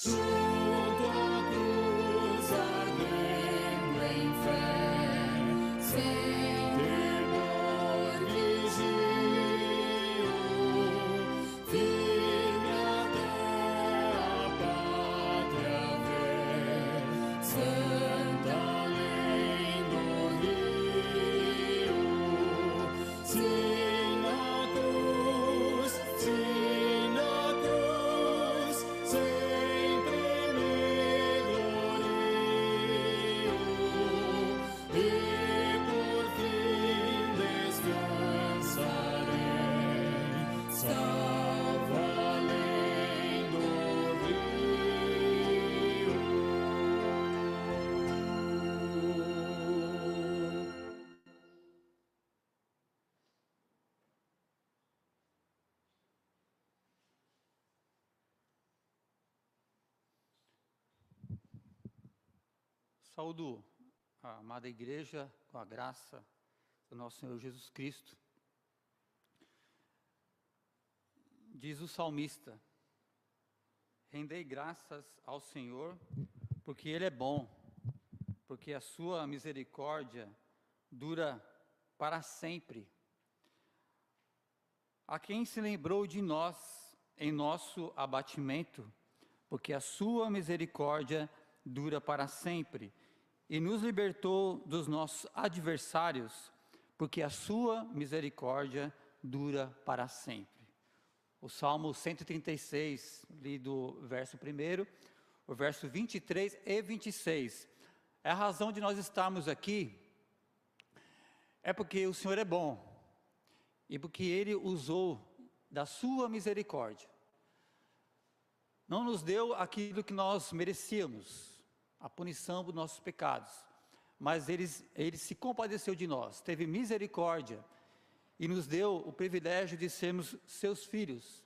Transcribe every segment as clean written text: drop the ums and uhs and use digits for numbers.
junto à cruz ardendo em fé, sem temor vigio, firme até a pátria ver, santa além do rio, sim na cruz, sim na cruz, sempre me glorio, e por fim descansarei, salvo além do rio. Saúdo a amada igreja com a graça do nosso Senhor Jesus Cristo. Diz o salmista: rendei graças ao Senhor, porque Ele é bom, porque a sua misericórdia dura para sempre. A quem se lembrou de nós em nosso abatimento, porque a sua misericórdia dura para sempre, e nos libertou dos nossos adversários, porque a sua misericórdia dura para sempre. O Salmo 136, lido o verso 1, o verso 23 e 26. A razão de nós estarmos aqui é porque o Senhor é bom, e porque Ele usou da sua misericórdia. Não nos deu aquilo que nós merecíamos, a punição dos nossos pecados, mas Ele se compadeceu de nós, teve misericórdia, e nos deu o privilégio de sermos seus filhos,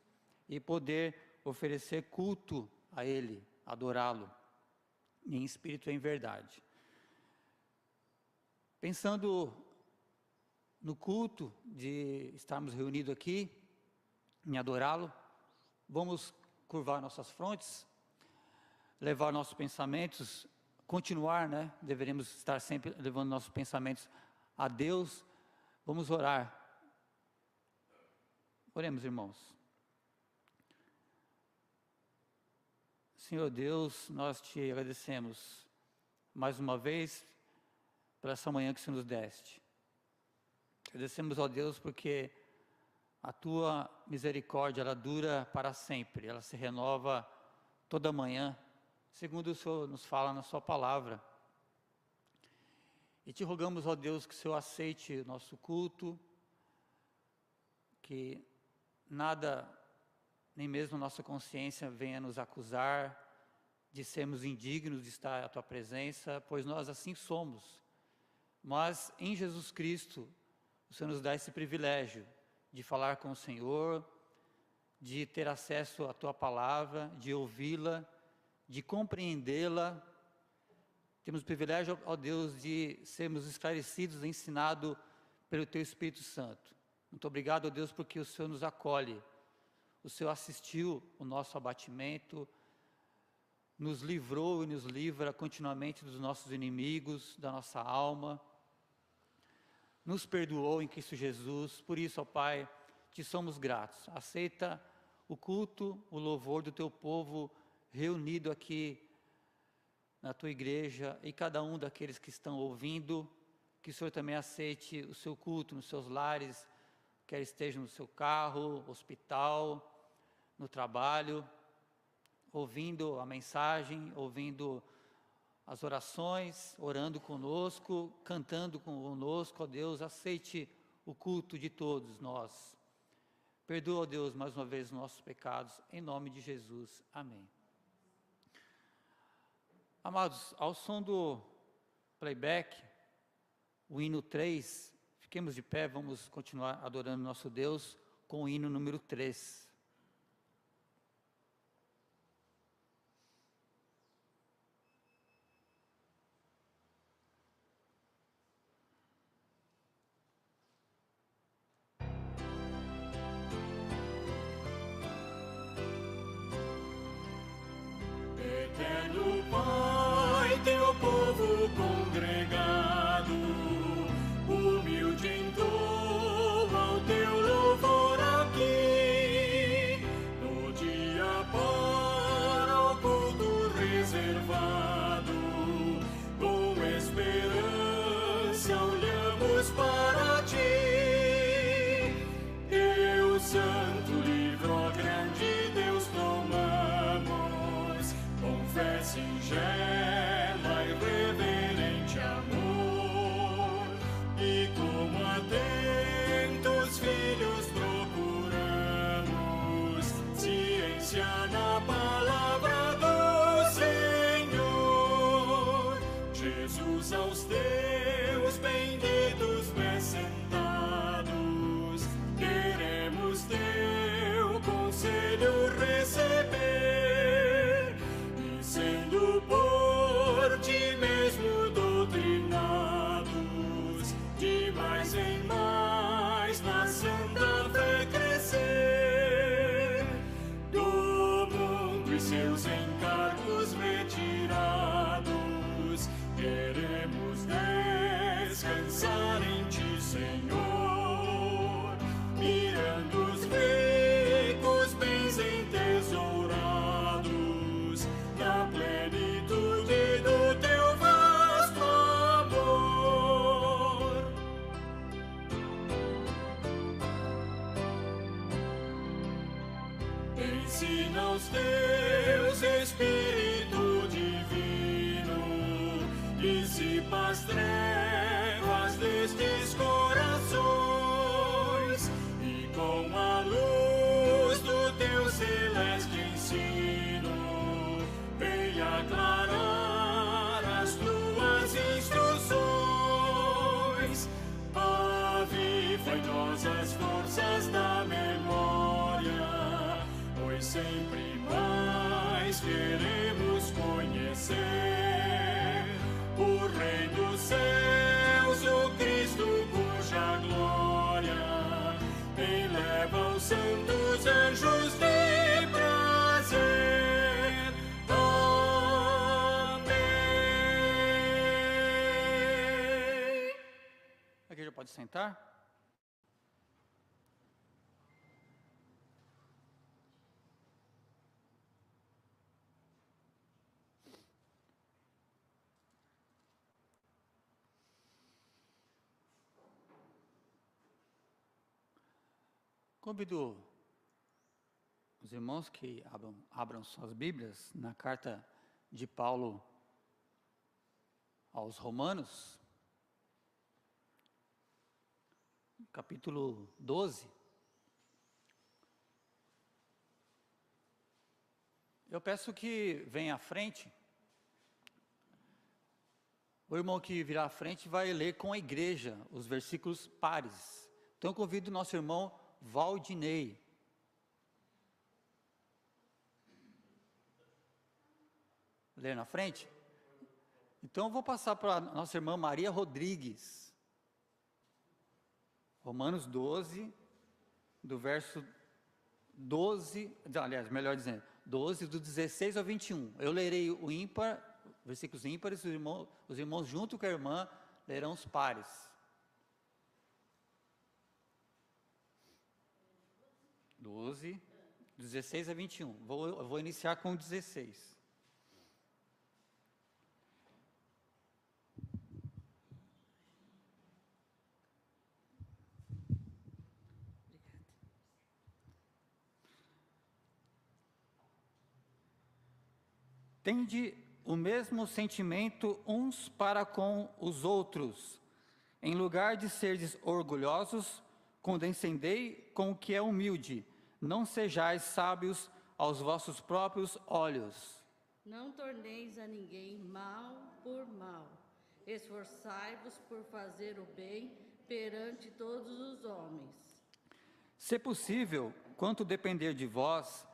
e poder oferecer culto a Ele, adorá-lo, em espírito e em verdade. Pensando no culto de estarmos reunidos aqui, em adorá-lo, vamos curvar nossas frontes, levar nossos pensamentos, continuar, deveremos estar sempre levando nossos pensamentos a Deus. Vamos orar. Oremos, irmãos. Senhor Deus, nós te agradecemos mais uma vez por essa manhã que o Senhor nos deste. Agradecemos, ó Deus, porque a tua misericórdia, ela dura para sempre, ela se renova toda manhã, segundo o Senhor nos fala na sua palavra. E te rogamos, ó Deus, que o Senhor aceite o nosso culto, que nada, nem mesmo nossa consciência venha nos acusar de sermos indignos de estar à tua presença, pois nós assim somos. Mas em Jesus Cristo, o Senhor nos dá esse privilégio de falar com o Senhor, de ter acesso à tua palavra, de ouvi-la, de compreendê-la. Temos o privilégio, ó Deus, de sermos esclarecidos, ensinados pelo teu Espírito Santo. Muito obrigado, ó Deus, porque o Senhor nos acolhe. O Senhor assistiu o nosso abatimento, nos livrou e nos livra continuamente dos nossos inimigos, da nossa alma. Nos perdoou em Cristo Jesus. Por isso, ó Pai, te somos gratos. Aceita o culto, o louvor do teu povo reunido aqui na tua igreja, e cada um daqueles que estão ouvindo, que o Senhor também aceite o seu culto nos seus lares, quer esteja no seu carro, hospital, no trabalho, ouvindo a mensagem, ouvindo as orações, orando conosco, cantando conosco. Ó Deus, aceite o culto de todos nós. Perdoa, ó Deus, mais uma vez os nossos pecados, em nome de Jesus. Amém. Amados, ao som do playback, o hino 3, fiquemos de pé, vamos continuar adorando nosso Deus com o hino número 3. singela e reverente amor, e como atentos filhos procuramos ciência na palavra do Senhor. Jesus, aos teus benditos pés sentados, queremos teu conselho receber, e sendo por ti mesmo doutrinados, de mais em mais na santa fé crescer, do mundo e seus encargos retirados, queremos descansar em ti, Senhor, mirando os ricos bens entesourados na plenitude do teu vasto amor. Ensina aos teus Espírito divino, dissipa as trevas destes corações, e com a luz do teu celeste ensino, vem aclarar as tuas instruções. Aviva em nós as forças da memória, pois sempre mais queremos conhecer o Rei dos céus, o Cristo cuja glória eleva os santos anjos de prazer. Amém. A igreja pode sentar? Convido os irmãos que abram suas Bíblias na carta de Paulo aos Romanos, capítulo 12. Eu peço que venha à frente. O irmão que virá à frente vai ler com a igreja os versículos pares. Então eu convido o nosso irmão Valdinei. Ler na frente? Então eu vou passar para a nossa irmã Maria Rodrigues. Romanos 12, do verso 12, aliás, melhor dizendo, 12, do 16 ao 21. Eu lerei o ímpar, versículos ímpares, os irmãos junto com a irmã lerão os pares. Do 16 a 21. Eu vou iniciar com o 16. Tende o mesmo sentimento uns para com os outros. Em lugar de serdes orgulhosos, condescendei com o que é humilde. Não sejais sábios aos vossos próprios olhos. Não torneis a ninguém mal por mal. Esforçai-vos por fazer o bem perante todos os homens. Se possível, quanto depender de vós,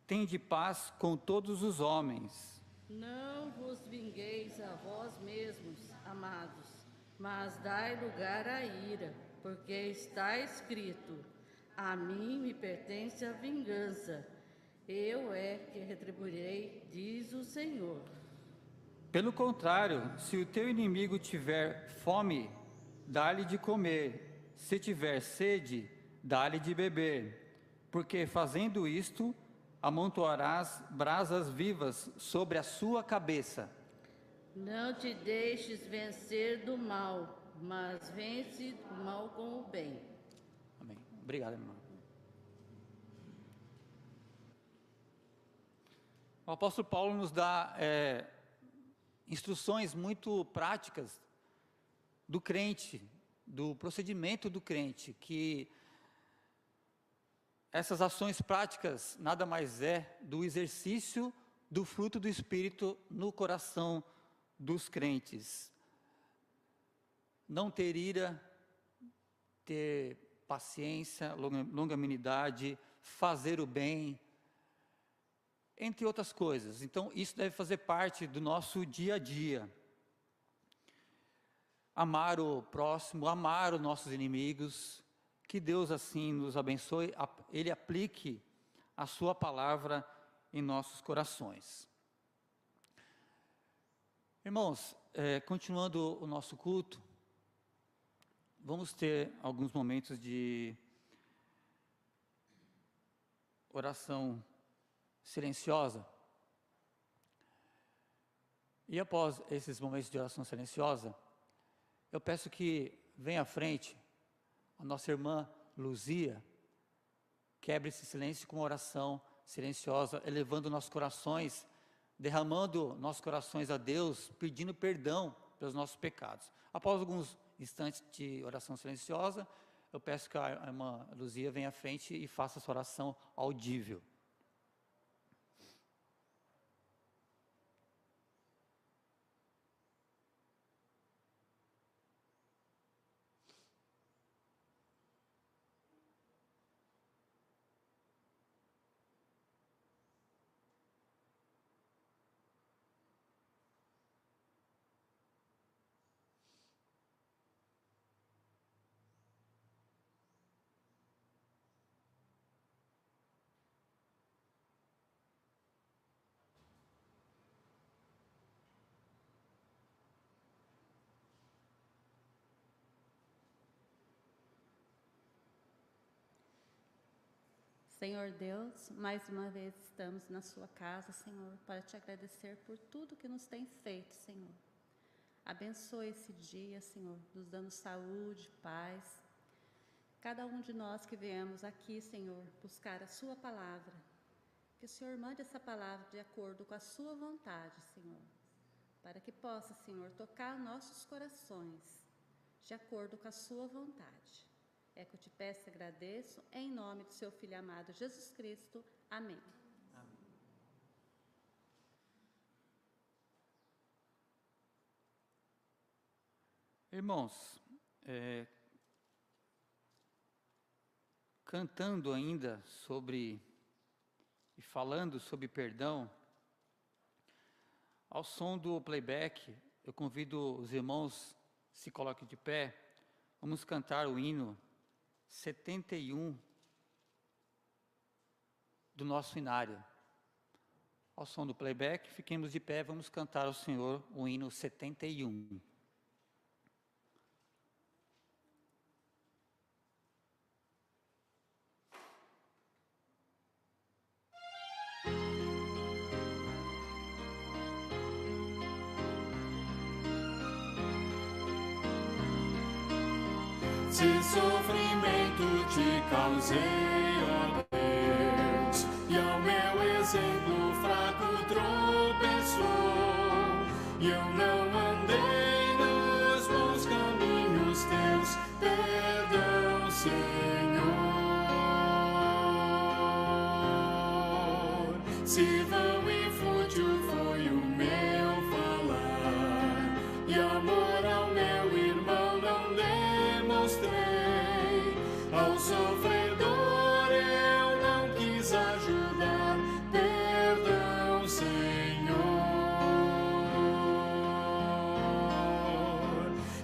tende paz com todos os homens. Não vos vingueis a vós mesmos, amados, mas dai lugar à ira, porque está escrito: a mim me pertence a vingança, eu é que retribuirei, diz o Senhor. Pelo contrário, se o teu inimigo tiver fome, dá-lhe de comer, se tiver sede, dá-lhe de beber, porque fazendo isto, amontoarás brasas vivas sobre a sua cabeça. Não te deixes vencer do mal, mas vence o mal com o bem. Amém. Obrigado, irmão. O apóstolo Paulo nos dá instruções muito práticas do crente, do procedimento do crente, que essas ações práticas nada mais é do exercício do fruto do Espírito no coração dos crentes. Não ter ira, ter paciência, longanimidade, fazer o bem, entre outras coisas. Então, isso deve fazer parte do nosso dia a dia. Amar o próximo, amar os nossos inimigos, que Deus assim nos abençoe, Ele aplique a sua palavra em nossos corações. Irmãos, continuando o nosso culto, vamos ter alguns momentos de oração silenciosa. E após esses momentos de oração silenciosa, eu peço que venha à frente a nossa irmã Luzia, quebre esse silêncio com uma oração silenciosa, elevando nossos corações, derramando nossos corações a Deus, pedindo perdão pelos nossos pecados. Após alguns instantes de oração silenciosa, eu peço que a irmã Luzia venha à frente e faça essa oração audível. Senhor Deus, mais uma vez estamos na sua casa, Senhor, para te agradecer por tudo que nos tem feito, Senhor. Abençoe esse dia, Senhor, nos dando saúde, paz. Cada um de nós que viemos aqui, Senhor, buscar a sua palavra, que o Senhor mande essa palavra de acordo com a sua vontade, Senhor, para que possa, Senhor, tocar nossos corações de acordo com a sua vontade. É que eu te peço e agradeço, em nome do seu Filho amado Jesus Cristo. Amém. Amém. Irmãos, cantando ainda sobre e falando sobre perdão, ao som do playback, eu convido os irmãos, se coloquem de pé, vamos cantar o hino 71 do nosso inário. Ao som do playback, fiquemos de pé, vamos cantar ao Senhor o hino 71. Se sofrimento te causei, ó Deus, e ao meu exemplo fraco tropeçou, e eu não andei nos bons caminhos teus, perdão, Senhor. Se vão e fútil foi o meu falar, e amor ao meu irmão não demonstrei, ao sofredor eu não quis ajudar, perdão, Senhor.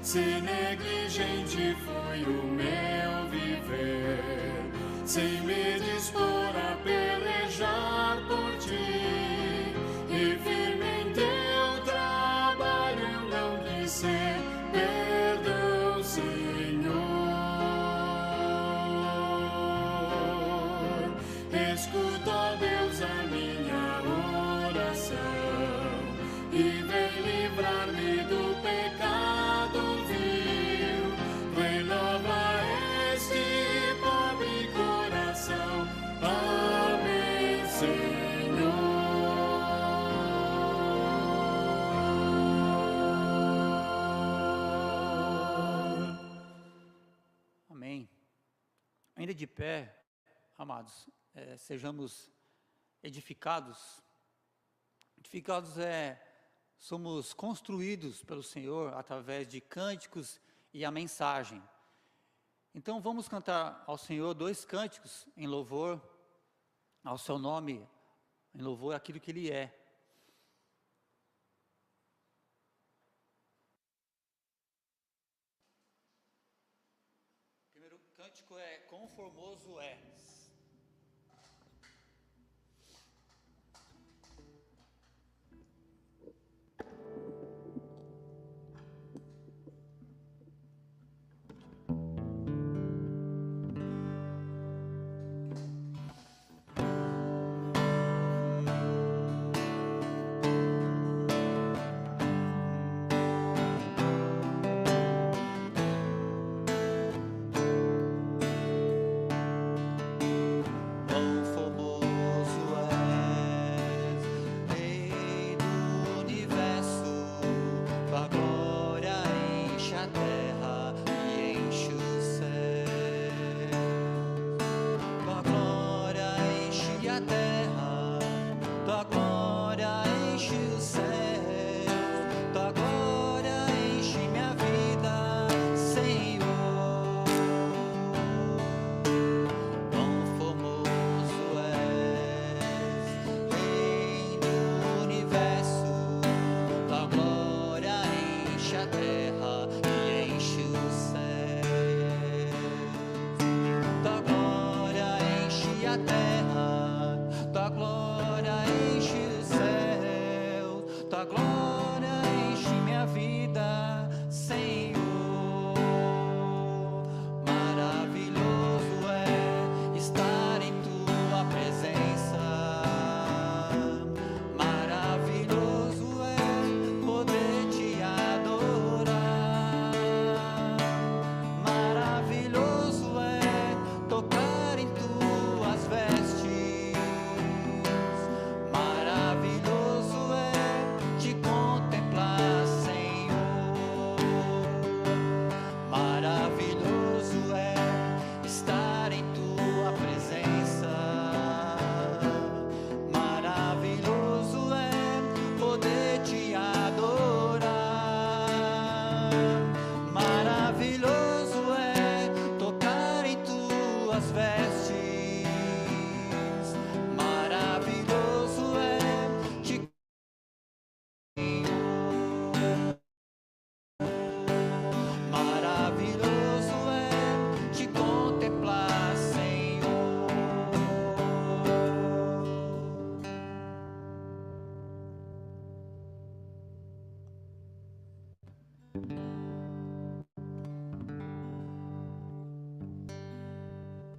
Se negligente foi o meu viver, sem me dispor a pelejar por ti, e firme em teu trabalho eu não quis ser, perdão, Senhor. Escuta, ó Deus, a minha oração, e vem livrar-me do pecado vil, renova este pobre coração, amém, Senhor. Ainda de pé, amados, sejamos edificados. Edificados somos construídos pelo Senhor através de cânticos e a mensagem. Então vamos cantar ao Senhor 2 cânticos em louvor ao seu nome, em louvor àquilo que Ele é. O primeiro cântico é Quão Formoso És.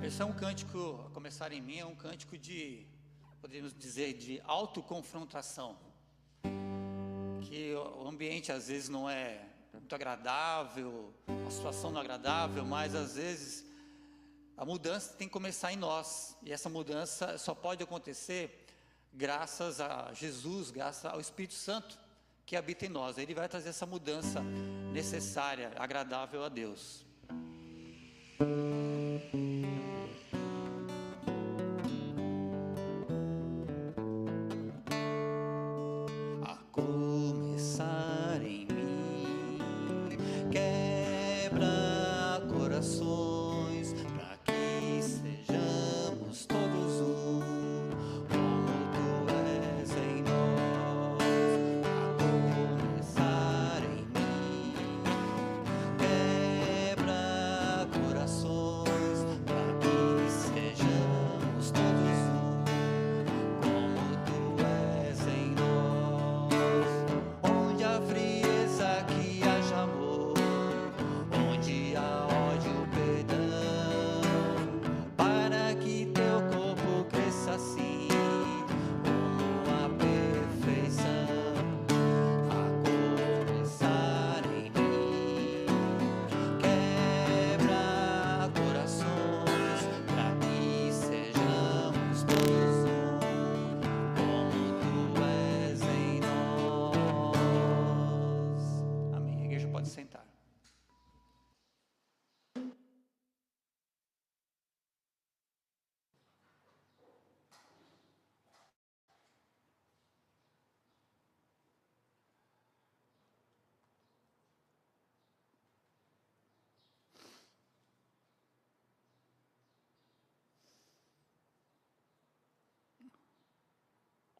Esse é um cântico, a começar em mim, é um cântico de, podemos dizer, de autoconfrontação. Que o ambiente às vezes não é muito agradável, a situação não é agradável, mas às vezes a mudança tem que começar em nós. E essa mudança só pode acontecer graças a Jesus, graças ao Espírito Santo que habita em nós. Ele vai trazer essa mudança necessária, agradável a Deus. Corações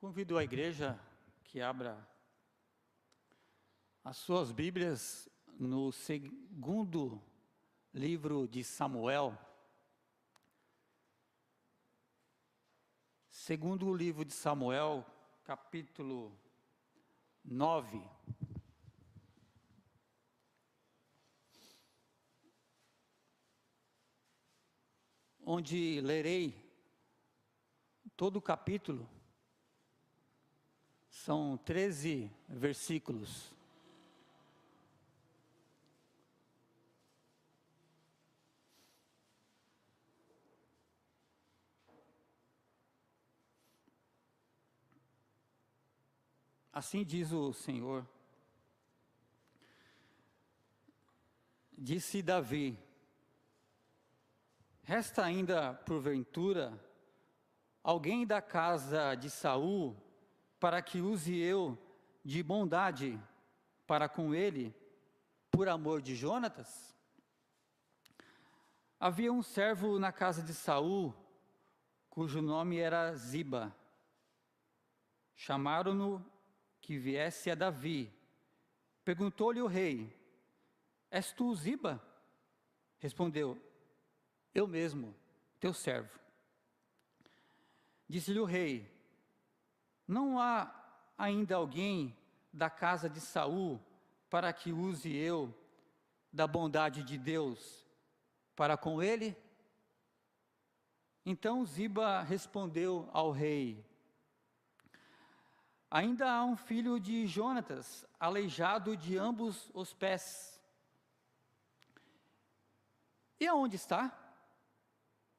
Convido a igreja que abra as suas Bíblias no segundo livro de Samuel. Segundo livro de Samuel, capítulo 9. Onde lerei todo o capítulo. São 13 versículos. Assim diz o Senhor. Disse Davi: resta ainda, porventura, alguém da casa de Saul, para que use eu de bondade para com ele, por amor de Jonatas? Havia um servo na casa de Saul, cujo nome era Ziba. Chamaram-no que viesse a Davi. Perguntou-lhe o rei: és tu Ziba? Respondeu: eu mesmo, teu servo. Disse-lhe o rei: não há ainda alguém da casa de Saul para que use eu da bondade de Deus para com ele? Então Ziba respondeu ao rei: ainda há um filho de Jonatas, aleijado de ambos os pés. E aonde está?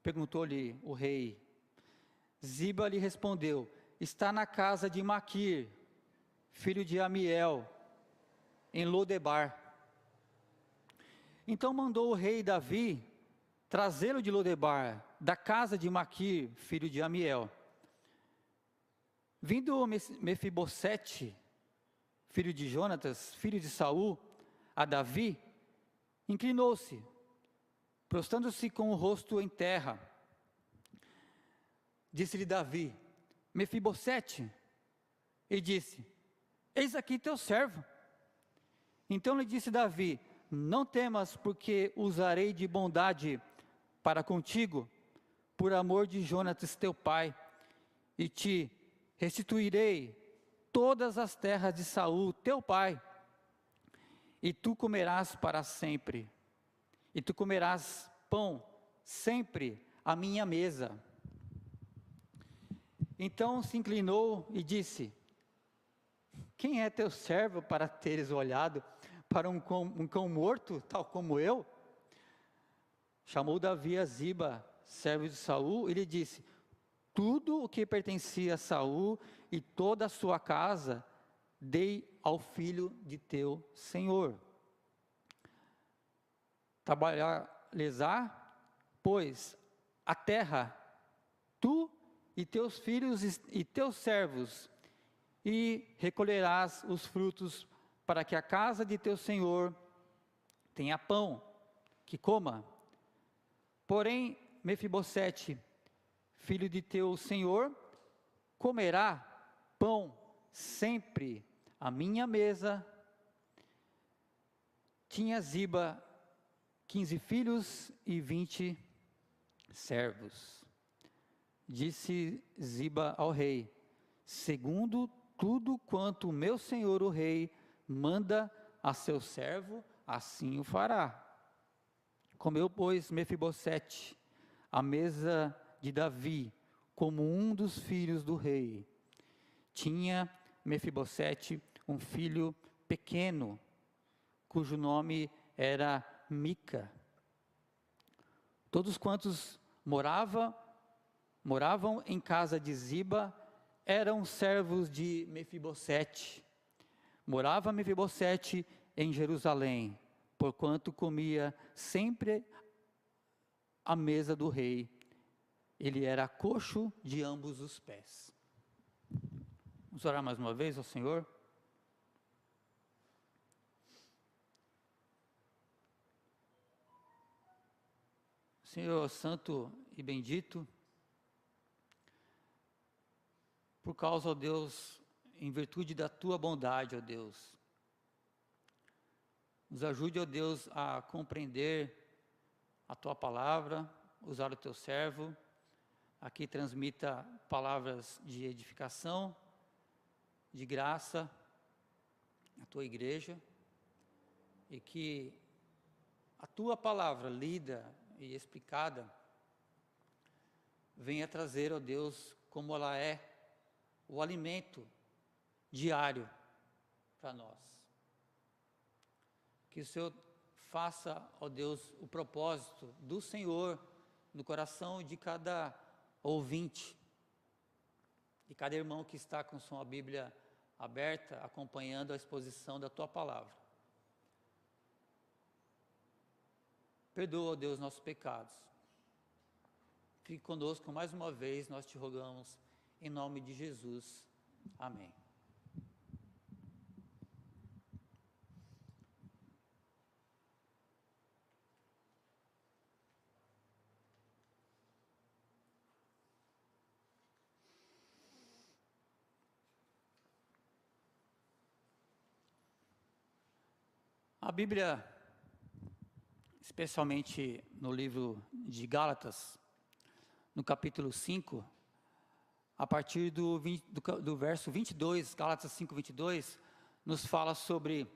Perguntou-lhe o rei. Ziba lhe respondeu: está na casa de Maquir, filho de Amiel, em Lodebar. Então mandou o rei Davi trazê-lo de Lodebar, da casa de Maquir, filho de Amiel. Vindo Mefibosete, filho de Jonatas, filho de Saul, a Davi, inclinou-se, prostrando-se com o rosto em terra. Disse-lhe Davi: Mefibosete. E disse: eis aqui teu servo. Então lhe disse Davi: não temas, porque usarei de bondade para contigo, por amor de Jonatas teu pai, e te restituirei todas as terras de Saul teu pai, e tu comerás para sempre, e tu comerás pão sempre à minha mesa. Então se inclinou e disse: quem é teu servo para teres olhado para um cão morto, tal como eu? Chamou Davi a Ziba, servo de Saul, e lhe disse: tudo o que pertencia a Saul e toda a sua casa, dei ao filho de teu senhor. Trabalhar-lhes-á, pois, a terra, tu e teus filhos e teus servos, e recolherás os frutos, para que a casa de teu senhor tenha pão, que coma. Porém, Mefibosete, filho de teu senhor, comerá pão sempre à minha mesa. Tinha Ziba 15 filhos e 20 servos. Disse Ziba ao rei: segundo tudo quanto o meu senhor o rei manda a seu servo, assim o fará. Comeu, pois, Mefibosete à mesa de Davi, como um dos filhos do rei. Tinha Mefibosete um filho pequeno, cujo nome era Mica. Todos quantos moravam em casa de Ziba eram servos de Mefibosete. Morava Mefibosete em Jerusalém, porquanto comia sempre à mesa do rei. Ele era coxo de ambos os pés. Vamos orar mais uma vez ao Senhor. Senhor santo e bendito, por causa, ó Deus, em virtude da tua bondade, ó Deus. Nos ajude, ó Deus, a compreender a tua palavra, usar o teu servo, aqui transmita palavras de edificação, de graça, à tua igreja, e que a tua palavra lida e explicada venha trazer, ó Deus, como ela é, o alimento diário para nós. Que o Senhor faça, ó Deus, o propósito do Senhor no coração de cada ouvinte, de cada irmão que está com sua Bíblia aberta, acompanhando a exposição da tua palavra. Perdoa, ó Deus, nossos pecados. Fique conosco mais uma vez, nós te rogamos, em nome de Jesus. Amém. A Bíblia, especialmente no livro de Gálatas, no capítulo 5, a partir do verso 22, Gálatas 5, 22, nos fala sobre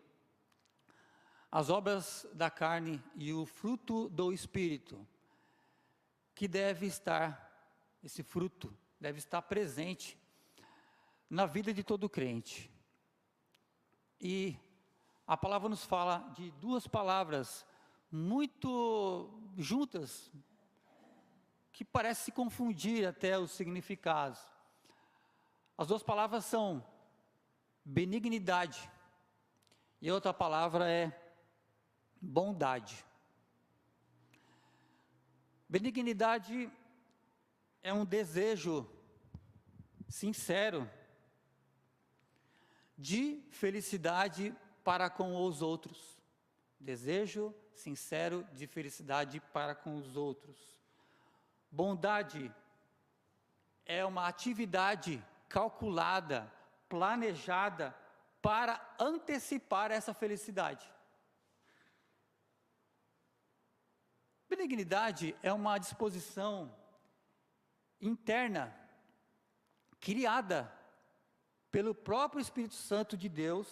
as obras da carne e o fruto do Espírito, que esse fruto deve estar presente na vida de todo crente. E a palavra nos fala de duas palavras muito juntas, que parece se confundir até os significados. As duas palavras são benignidade e a outra palavra é bondade. Benignidade é um desejo sincero de felicidade para com os outros. Desejo sincero de felicidade para com os outros. Bondade é uma atividade calculada, planejada para antecipar essa felicidade. Benignidade é uma disposição interna, criada pelo próprio Espírito Santo de Deus,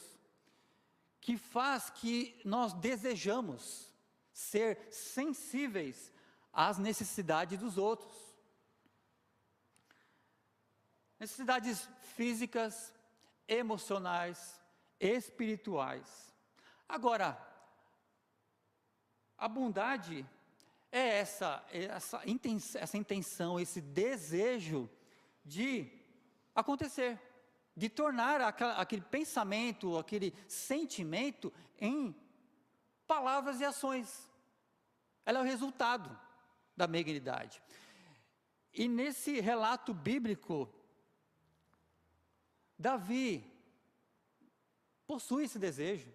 que faz que nós desejamos ser sensíveis às necessidades dos outros. Necessidades físicas, emocionais, espirituais. Agora, a bondade é essa intenção, esse desejo de acontecer, de tornar aquele pensamento, aquele sentimento em palavras e ações. Ela é o resultado da benignidade. E nesse relato bíblico, Davi possui esse desejo.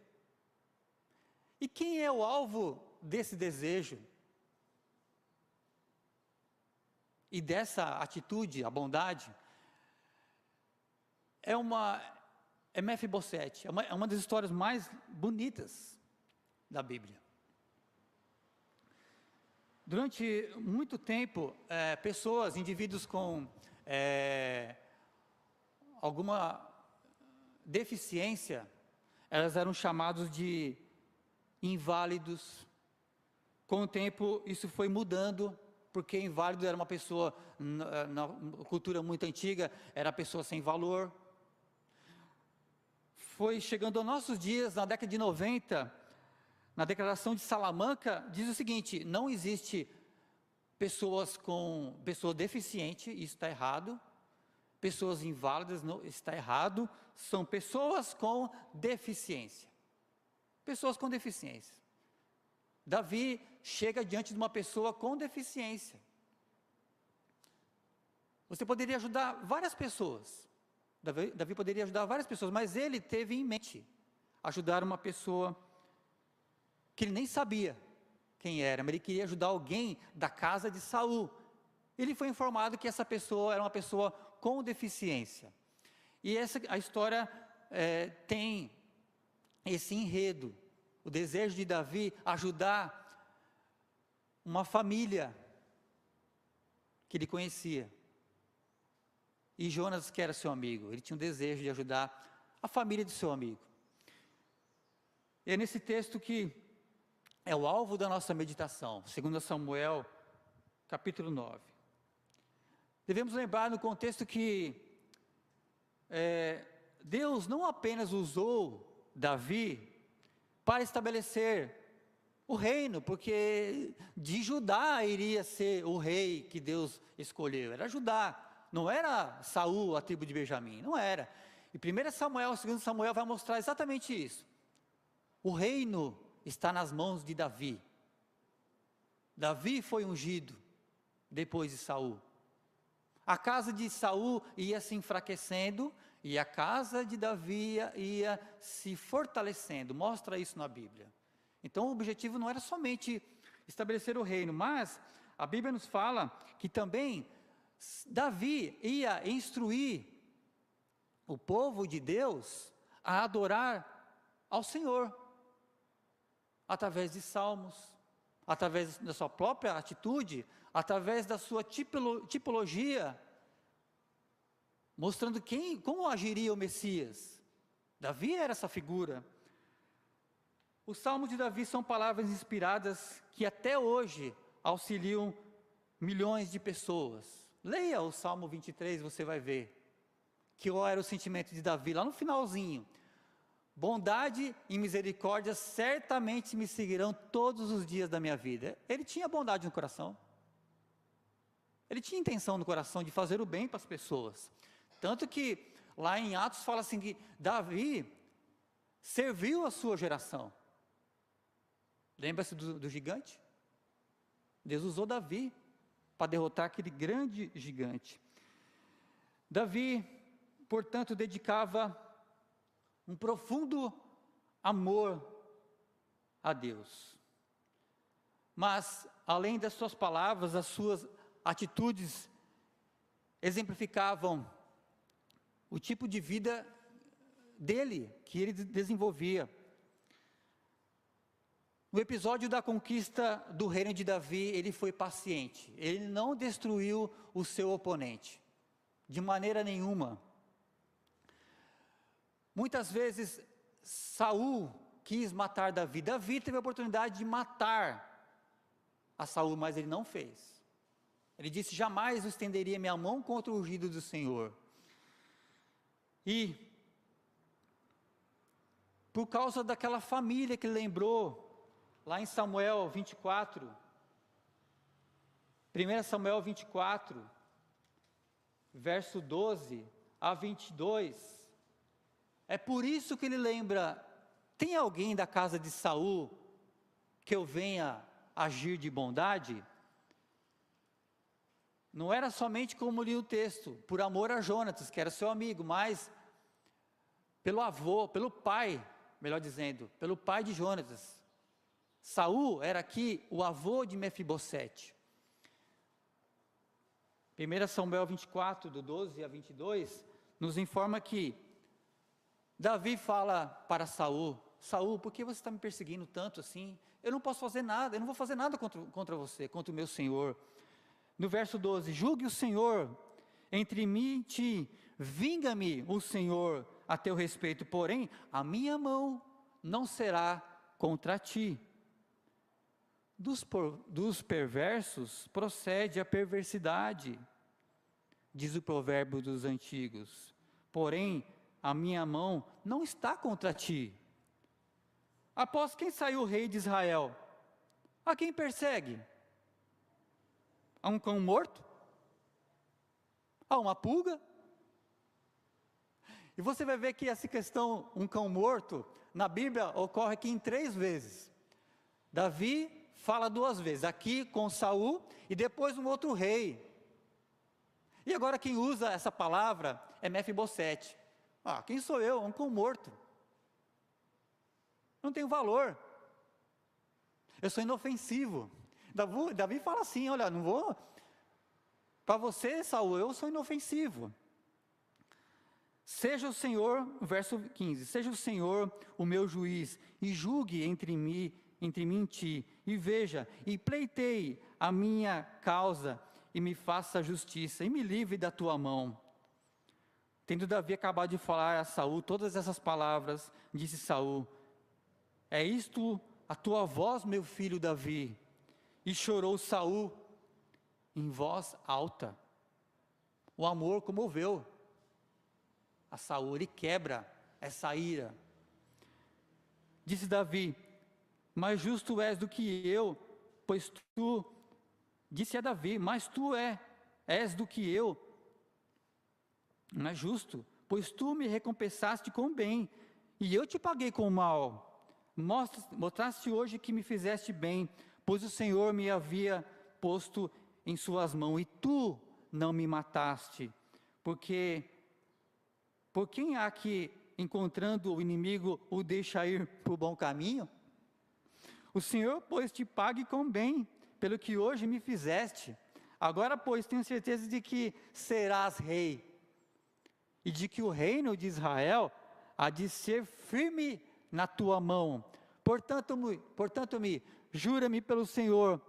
E quem é o alvo desse desejo? E dessa atitude, a bondade, é Mefibosete, é uma das histórias mais bonitas da Bíblia. Durante muito tempo, indivíduos com alguma deficiência, elas eram chamados de inválidos. Com o tempo, isso foi mudando, porque inválido era uma pessoa, na cultura muito antiga, era a pessoa sem valor. Foi chegando aos nossos dias, na década de 90, na Declaração de Salamanca, diz o seguinte: não existe pessoa deficiente, isso está errado. Pessoas inválidas, não, está errado. São pessoas com deficiência. Pessoas com deficiência. Davi chega diante de uma pessoa com deficiência. Você poderia ajudar várias pessoas. Davi poderia ajudar várias pessoas, mas ele teve em mente ajudar uma pessoa que ele nem sabia quem era, mas ele queria ajudar alguém da casa de Saul. Ele foi informado que essa pessoa era uma pessoa com deficiência. E a história tem esse enredo, o desejo de Davi ajudar uma família que ele conhecia. E Jonas, que era seu amigo, ele tinha um desejo de ajudar a família de seu amigo. E é nesse texto que é o alvo da nossa meditação, 2 Samuel, capítulo 9. Devemos lembrar no contexto que Deus não apenas usou Davi para estabelecer o reino, porque de Judá iria ser o rei que Deus escolheu, era Judá, não era Saul, a tribo de Benjamim, não era. E 1 Samuel, 2 Samuel vai mostrar exatamente isso. O reino está nas mãos de Davi. Davi foi ungido depois de Saul. A casa de Saul ia se enfraquecendo e a casa de Davi ia se fortalecendo. Mostra isso na Bíblia. Então o objetivo não era somente estabelecer o reino, mas a Bíblia nos fala que também Davi ia instruir o povo de Deus a adorar ao Senhor, através de salmos, através da sua própria atitude, através da sua tipologia, mostrando como agiria o Messias. Davi era essa figura. Os salmos de Davi são palavras inspiradas que até hoje auxiliam milhões de pessoas. Leia o Salmo 23, você vai ver que qual era o sentimento de Davi, lá no finalzinho. Bondade e misericórdia certamente me seguirão todos os dias da minha vida. Ele tinha bondade no coração. Ele tinha intenção no coração de fazer o bem para as pessoas. Tanto que lá em Atos fala assim que Davi serviu a sua geração. Lembra-se do gigante? Deus usou Davi para derrotar aquele grande gigante. Davi, portanto, dedicava um profundo amor a Deus. Mas, além das suas palavras, as suas atitudes exemplificavam o tipo de vida dele, que ele desenvolvia. No episódio da conquista do reino de Davi, ele foi paciente. Ele não destruiu o seu oponente, de maneira nenhuma. Muitas vezes, Saul quis matar Davi. Davi teve a oportunidade de matar a Saul, mas ele não fez. Ele disse, jamais eu estenderia minha mão contra o ungido do Senhor. E, por causa daquela família que ele lembrou, lá em Samuel 24, 1 Samuel 24, verso 12 a 22, é por isso que ele lembra, tem alguém da casa de Saul que eu venha agir de bondade? Não era somente como li o texto, por amor a Jonatas, que era seu amigo, mas pelo avô, pelo pai, melhor dizendo, pelo pai de Jonatas. Saul era aqui o avô de Mefibosete. 1 Samuel 24, do 12 a 22, nos informa que Davi fala para Saul, Saul, por que você está me perseguindo tanto assim? Eu não posso fazer nada, eu não vou fazer nada contra você, contra o meu Senhor. No verso 12, julgue o Senhor entre mim e ti, vinga-me o Senhor a teu respeito, porém, a minha mão não será contra ti. Dos perversos procede a perversidade, diz o provérbio dos antigos. Porém, a minha mão não está contra ti. Após quem saiu o rei de Israel? A quem persegue? A um cão morto? A uma pulga? E você vai ver que essa questão, um cão morto, na Bíblia ocorre aqui em 3 vezes. Davi fala 2 vezes, aqui com Saul e depois um outro rei. E agora quem usa essa palavra é Mefibosete. Quem sou eu? Um cão morto. Não tenho valor. Eu sou inofensivo. Davi fala assim, olha, não vou... Para você, Saul, eu sou inofensivo. Seja o Senhor, verso 15, seja o Senhor o meu juiz, e julgue entre mim e ti, e veja, e pleiteie a minha causa, e me faça justiça, e me livre da tua mão. Tendo Davi acabado de falar a Saul todas essas palavras, disse Saul: é isto a tua voz, meu filho Davi? E chorou Saul em voz alta. O amor comoveu a Saul, ele quebra essa ira. Disse Davi: mais justo és do que eu, pois tu, disse a Davi, mas tu és do que eu, mais justo, pois tu me recompensaste com bem, e eu te paguei com mal. Mostraste hoje que me fizeste bem, pois o Senhor me havia posto em suas mãos, e tu não me mataste, porque por quem há que, encontrando o inimigo, o deixa ir por bom caminho? O Senhor, pois, te pague com bem, pelo que hoje me fizeste. Agora, pois, tenho certeza de que serás rei, e de que o reino de Israel há de ser firme na tua mão. Portanto, jura-me pelo Senhor,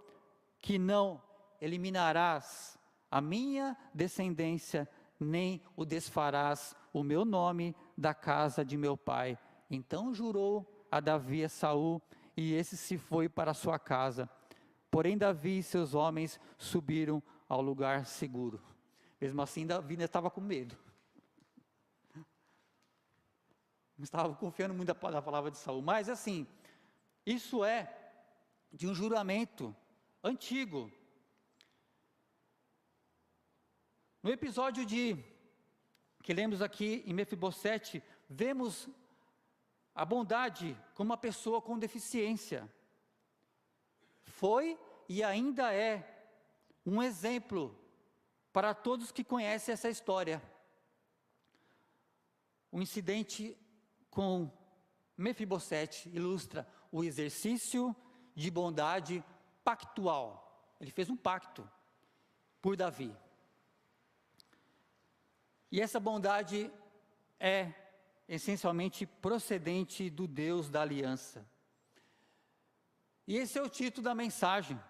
que não eliminarás a minha descendência, nem o desfarás o meu nome da casa de meu pai. Então jurou a Davi a Saul, e esse se foi para a sua casa. Porém Davi e seus homens subiram ao lugar seguro. Mesmo assim, Davi ainda estava com medo. Não estava confiando muito na palavra de Saul. Mas assim, isso é de um juramento antigo. No episódio que lemos aqui em Mefibosete, vemos a bondade como uma pessoa com deficiência. Foi e ainda é um exemplo para todos que conhecem essa história. O incidente com Mefibosete ilustra o exercício de bondade pactual. Ele fez um pacto por Davi. E essa bondade é essencialmente procedente do Deus da aliança. E esse é o título da mensagem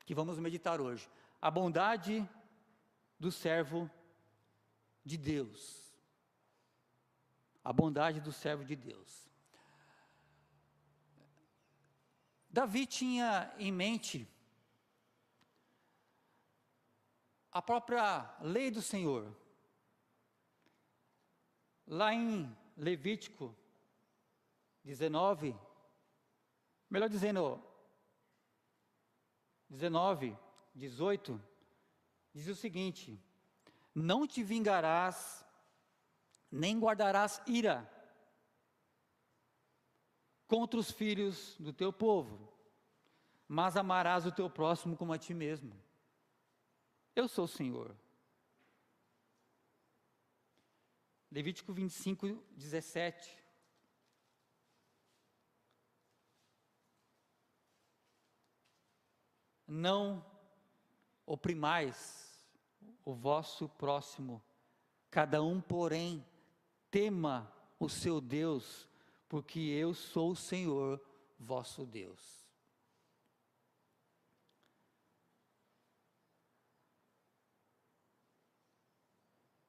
que vamos meditar hoje: a bondade do servo de Deus. A bondade do servo de Deus. Davi tinha em mente a própria lei do Senhor. Lá em Levítico 19, melhor dizendo, 19, 18, diz o seguinte: não te vingarás, nem guardarás ira contra os filhos do teu povo, mas amarás o teu próximo como a ti mesmo. Eu sou o Senhor. Levítico 25, 17. Não oprimais o vosso próximo, cada um, porém, tema o seu Deus, porque eu sou o Senhor vosso Deus.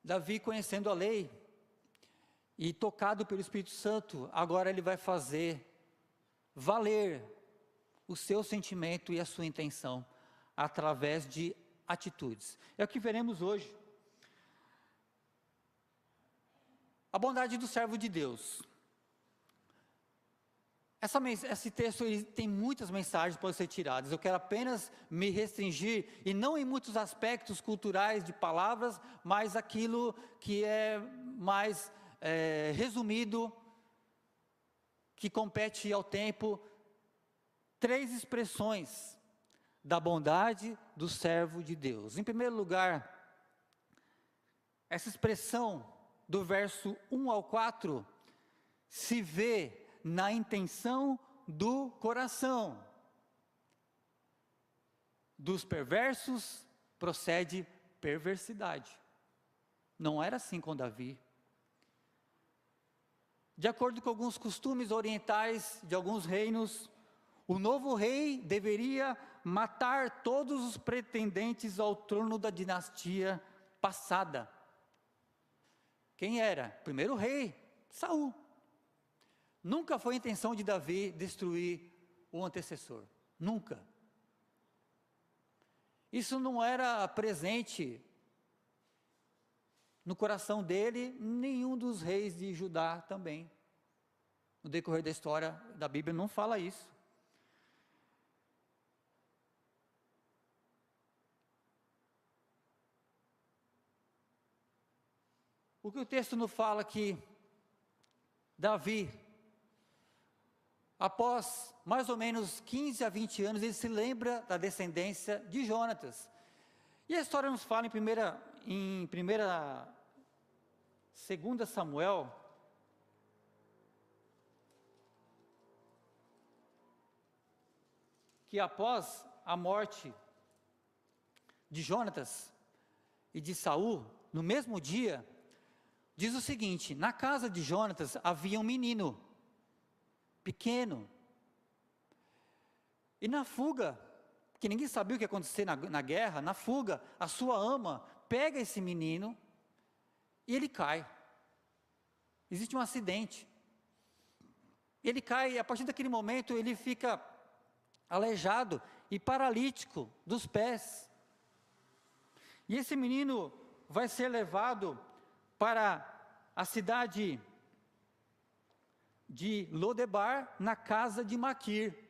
Davi, conhecendo a lei e tocado pelo Espírito Santo, agora ele vai fazer valer o seu sentimento e a sua intenção através de atitudes. É o que veremos hoje. A bondade do servo de Deus. Esse texto tem muitas mensagens para ser tiradas. Eu quero apenas me restringir, e não em muitos aspectos culturais de palavras, mas aquilo que é mais resumido, que compete ao tempo. 3 expressões da bondade do servo de Deus. Em primeiro lugar, essa expressão do verso 1 ao 4 se vê na intenção do coração. Dos perversos procede perversidade. Não era assim com Davi, De acordo com alguns costumes orientais de alguns reinos, o novo rei deveria matar todos os pretendentes ao trono da dinastia passada. Quem era? Primeiro rei, Saul. Nunca foi a intenção de Davi destruir o antecessor. Nunca. Isso não era presente no coração dele, nenhum dos reis de Judá também. No decorrer da história da Bíblia não fala isso. O que o texto nos fala que Davi, após mais ou menos 15 a 20 anos, ele se lembra da descendência de Jonatas. E a história nos fala em 2 Samuel, que após a morte de Jonatas e de Saul, no mesmo dia, diz o seguinte: na casa de Jonatas havia um menino, pequeno, e na fuga, que ninguém sabia o que ia acontecer na guerra, na fuga, a sua ama pega esse menino e ele cai. Existe um acidente. Ele cai e a partir daquele momento ele fica aleijado e paralítico dos pés. E esse menino vai ser levado para a cidade de Lodebar, na casa de Maquir.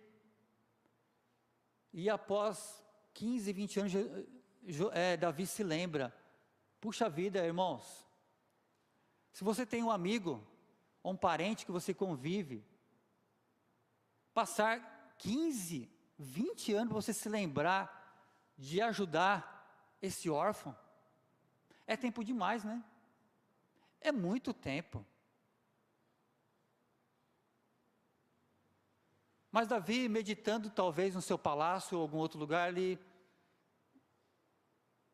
E após 15, 20 anos, Davi se lembra: puxa vida, irmãos, se você tem um amigo, ou um parente que você convive, passar 15, 20 anos para você se lembrar de ajudar esse órfão, é tempo demais, né? É muito tempo. Mas Davi, meditando talvez no seu palácio ou algum outro lugar,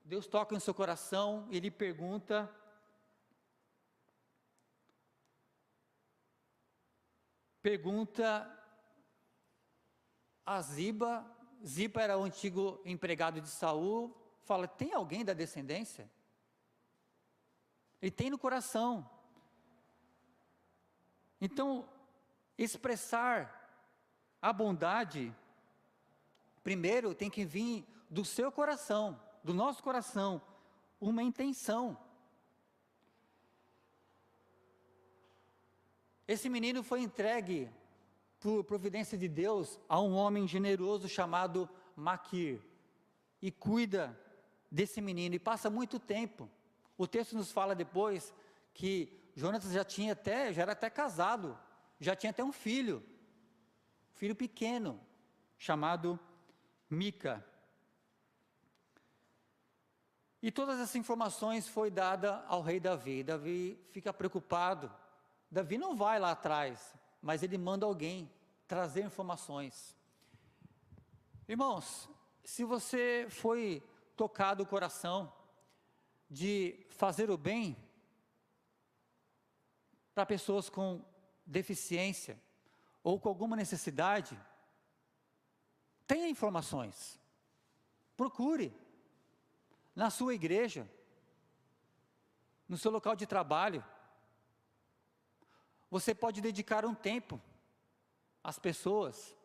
Deus toca no seu coração e ele pergunta a Ziba. Ziba era o antigo empregado de Saul. Fala: tem alguém da descendência? Ele tem no coração. Então, expressar a bondade, primeiro tem que vir do seu coração, do nosso coração, uma intenção. Esse menino foi entregue, por providência de Deus, a um homem generoso chamado Maquir, e cuida desse menino, e passa muito tempo. O texto nos fala depois que Jonatas já era até casado, já tinha até um filho pequeno, chamado Mica. E todas essas informações foi dada ao rei Davi. Davi fica preocupado. Davi não vai lá atrás, mas ele manda alguém trazer informações. Irmãos, se você foi tocado o coração de fazer o bem para pessoas com deficiência ou com alguma necessidade, tenha informações, procure na sua igreja, no seu local de trabalho. Você pode dedicar um tempo às pessoas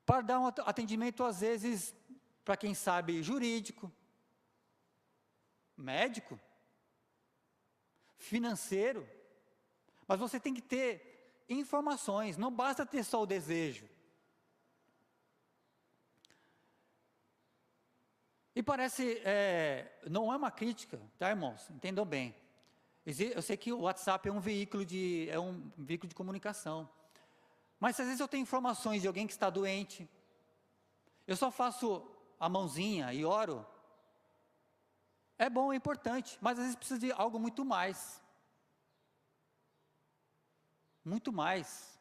para dar um atendimento, às vezes, para quem sabe, jurídico, médico, financeiro, mas você tem que ter informações, não basta ter só o desejo. E parece, não é uma crítica, tá, irmãos? Entendam bem. Eu sei que o WhatsApp é um veículo de comunicação, mas às vezes eu tenho informações de alguém que está doente, eu só faço a mãozinha e oro. É bom, é importante, mas às vezes precisa de algo muito mais. Muito mais.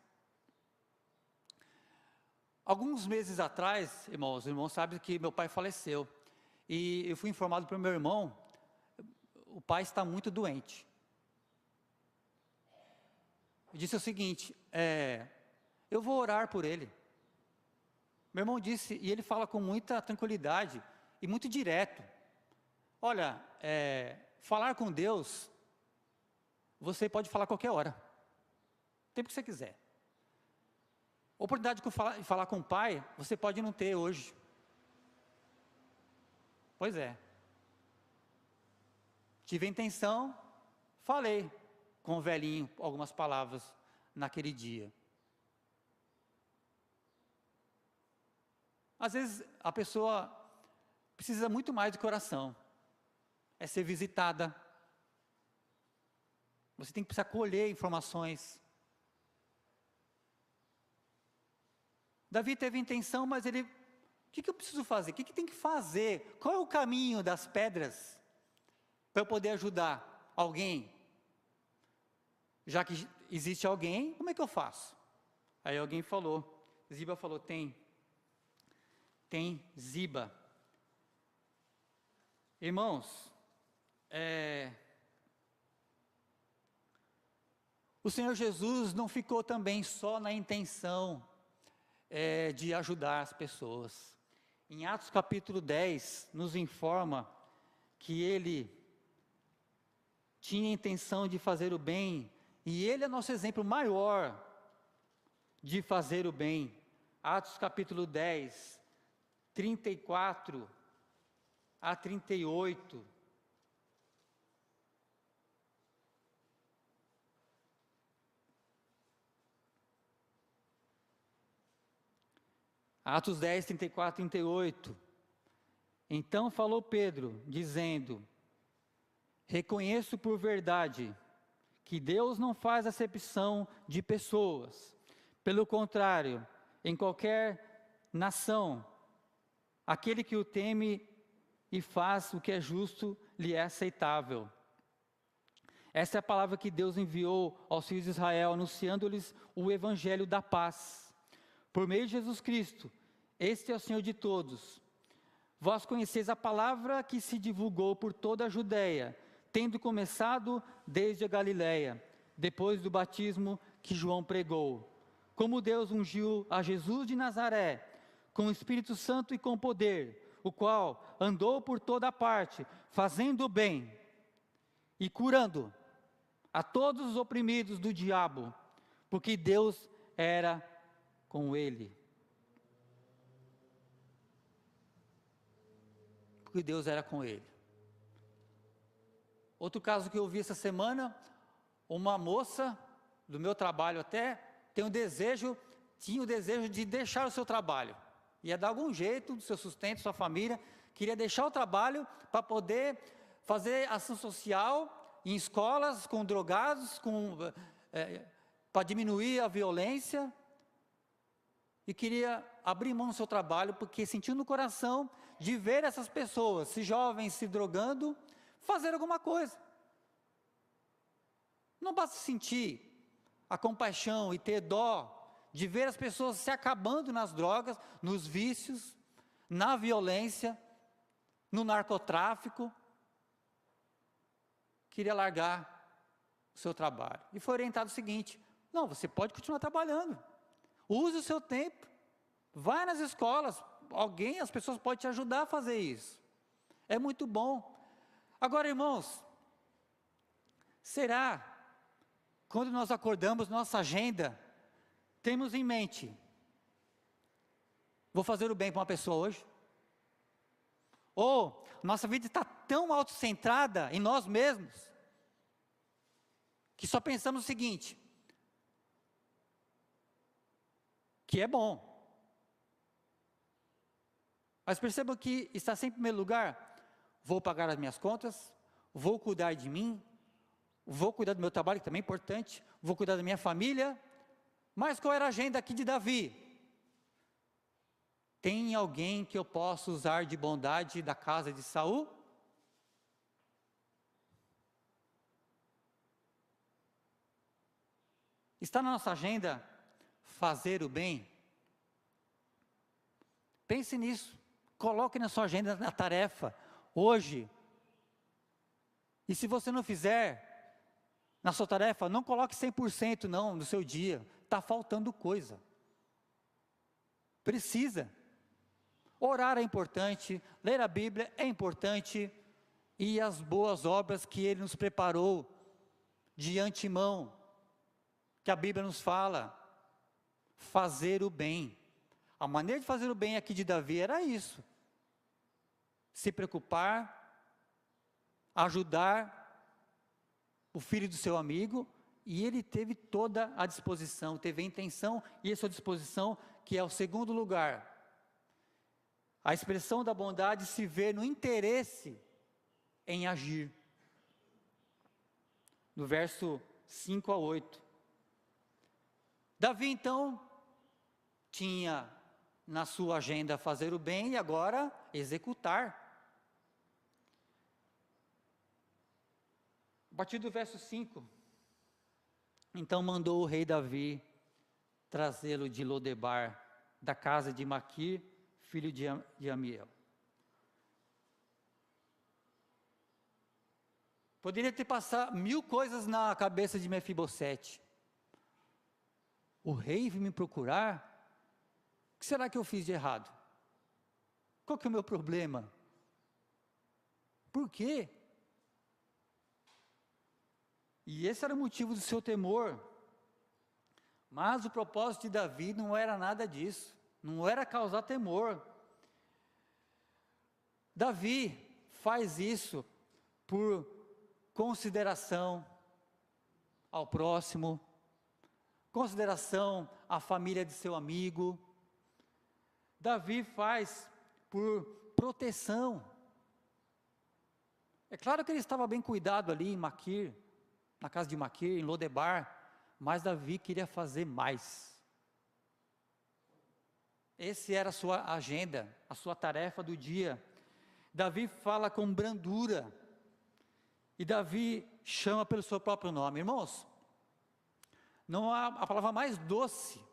Alguns meses atrás, irmãos, o irmão sabe que meu pai faleceu, e eu fui informado pelo meu irmão, o pai está muito doente. disse o seguinte, eu vou orar por ele. Meu irmão disse, e ele fala com muita tranquilidade e muito direto. Olha, falar com Deus, você pode falar a qualquer hora, o tempo que você quiser. Oportunidade de falar com o Pai, você pode não ter hoje. Pois é. Tive a intenção, falei com o velhinho algumas palavras naquele dia. Às vezes a pessoa precisa muito mais de coração. É ser visitada. Você tem que precisar colher informações. Davi teve intenção, mas ele... O que eu preciso fazer? O que tem que fazer? Qual é o caminho das pedras para eu poder ajudar alguém? Já que existe alguém, como é que eu faço? Aí alguém falou, Ziba falou, tem Ziba. Irmãos, o Senhor Jesus não ficou também só na intenção de ajudar as pessoas. Em Atos capítulo 10, nos informa que ele tinha a intenção de fazer o bem, e ele é nosso exemplo maior de fazer o bem. Atos capítulo 10, 34 a 38. Atos 10, 34, 38. Então falou Pedro, dizendo: reconheço por verdade que Deus não faz acepção de pessoas. Pelo contrário, em qualquer nação, aquele que o teme e faz o que é justo lhe é aceitável. Essa é a palavra que Deus enviou aos filhos de Israel, anunciando-lhes o evangelho da paz. Por meio de Jesus Cristo, este é o Senhor de todos. Vós conheceis a palavra que se divulgou por toda a Judeia, tendo começado desde a Galileia, depois do batismo que João pregou. Como Deus ungiu a Jesus de Nazaré, com o Espírito Santo e com poder, o qual andou por toda parte, fazendo o bem e curando a todos os oprimidos do diabo, porque Deus era com ele. Porque Deus era com ele. Outro caso que eu vi essa semana, uma moça do meu trabalho até, tinha o desejo de deixar o seu trabalho. Ia dar algum jeito do seu sustento, sua família, queria deixar o trabalho para poder fazer ação social em escolas com drogados, para diminuir a violência, e queria abrir mão do seu trabalho, porque sentiu no coração de ver essas pessoas, esses jovens se drogando, fazer alguma coisa. Não basta sentir a compaixão e ter dó de ver as pessoas se acabando nas drogas, nos vícios, na violência, no narcotráfico. Queria largar o seu trabalho. E foi orientado o seguinte: não, você pode continuar trabalhando. Use o seu tempo. Vai nas escolas. As pessoas podem te ajudar a fazer isso. É muito bom. Agora, irmãos, será, quando nós acordamos nossa agenda, temos em mente: vou fazer o bem para uma pessoa hoje? Ou nossa vida está tão autocentrada em nós mesmos, que só pensamos o seguinte, que é bom. Mas percebam que está sempre em primeiro lugar: vou pagar as minhas contas, vou cuidar de mim, vou cuidar do meu trabalho, que também é importante, vou cuidar da minha família. Mas qual era a agenda aqui de Davi? Tem alguém que eu possa usar de bondade da casa de Saul? Está na nossa agenda fazer o bem? Pense nisso. Coloque na sua agenda a tarefa hoje. E se você não fizer, na sua tarefa, não coloque 100% não no seu dia. Está faltando coisa. Precisa. Orar é importante, ler a Bíblia é importante, e as boas obras que Ele nos preparou de antemão, que a Bíblia nos fala, fazer o bem. A maneira de fazer o bem aqui de Davi era isso: se preocupar, ajudar o filho do seu amigo, e ele teve toda a disposição, teve a intenção e a sua disposição, que é o segundo lugar. A expressão da bondade se vê no interesse em agir. No verso 5 a 8. Davi então tinha na sua agenda fazer o bem e agora executar. A partir do verso 5. Então mandou o rei Davi trazê-lo de Lodebar, da casa de Maquir, filho de Amiel. Poderia ter passado 1000 coisas na cabeça de Mefibosete. O rei veio me procurar? O que será que eu fiz de errado? Qual que é o meu problema? Por quê? E esse era o motivo do seu temor. Mas o propósito de Davi não era nada disso. Não era causar temor. Davi faz isso por consideração ao próximo, consideração à família de seu amigo. Davi faz por proteção. É claro que ele estava bem cuidado ali em Maquir, na casa de Maquir, em Lodebar, mas Davi queria fazer mais. Essa era a sua agenda, a sua tarefa do dia. Davi fala com brandura, e Davi chama pelo seu próprio nome. Irmãos, não há a palavra mais doce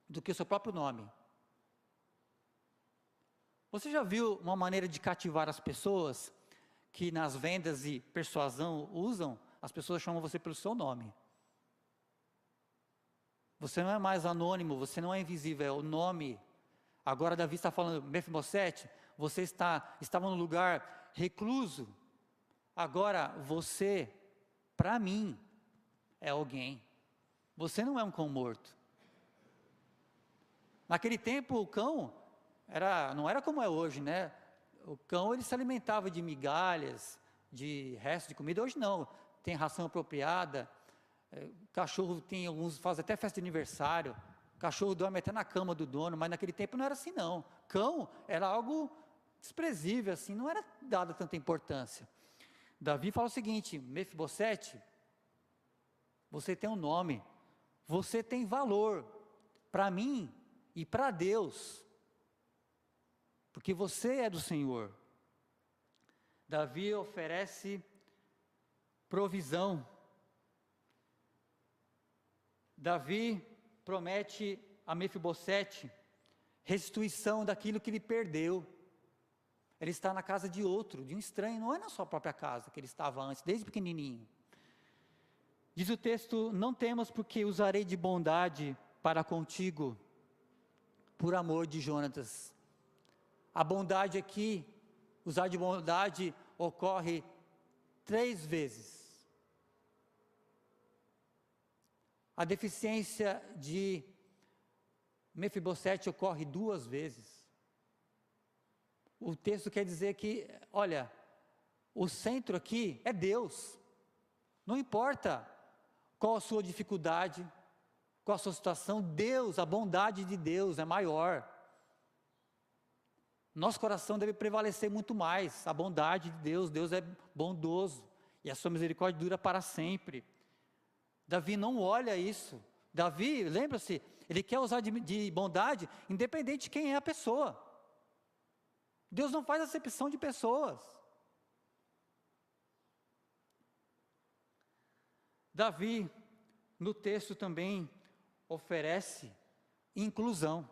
do que o seu próprio nome. Você já viu uma maneira de cativar as pessoas, que nas vendas e persuasão usam? As pessoas chamam você pelo seu nome. Você não é mais anônimo, você não é invisível, é o nome. Agora Davi está falando: Mefibosete, você estava num lugar recluso. Agora você, para mim, é alguém. Você não é um cão morto. Naquele tempo o cão não era como é hoje, né? O cão ele se alimentava de migalhas, de restos de comida. Hoje não, tem ração apropriada. Cachorro tem alguns, faz até festa de aniversário. Cachorro dorme até na cama do dono, mas naquele tempo não era assim não. Cão era algo desprezível, assim, não era dada tanta importância. Davi fala o seguinte: Mefibosete, você tem um nome, você tem valor para mim e para Deus, porque você é do Senhor. Davi oferece provisão. Davi promete a Mefibosete restituição daquilo que ele perdeu. Ele está na casa de outro, de um estranho, não é na sua própria casa que ele estava antes, desde pequenininho. Diz o texto: não temas, porque usarei de bondade para contigo, por amor de Jonatas. A bondade aqui, usar de bondade, ocorre 3 vezes. A deficiência de Mefibosete ocorre 2 vezes. O texto quer dizer que, olha, o centro aqui é Deus. Não importa qual a sua dificuldade, qual a sua situação, Deus, a bondade de Deus é maior. Nosso coração deve prevalecer muito mais a bondade de Deus. Deus é bondoso e a sua misericórdia dura para sempre. Davi não olha isso. Davi, lembra-se, ele quer usar de bondade independente de quem é a pessoa. Deus não faz acepção de pessoas. Davi, no texto também, oferece inclusão.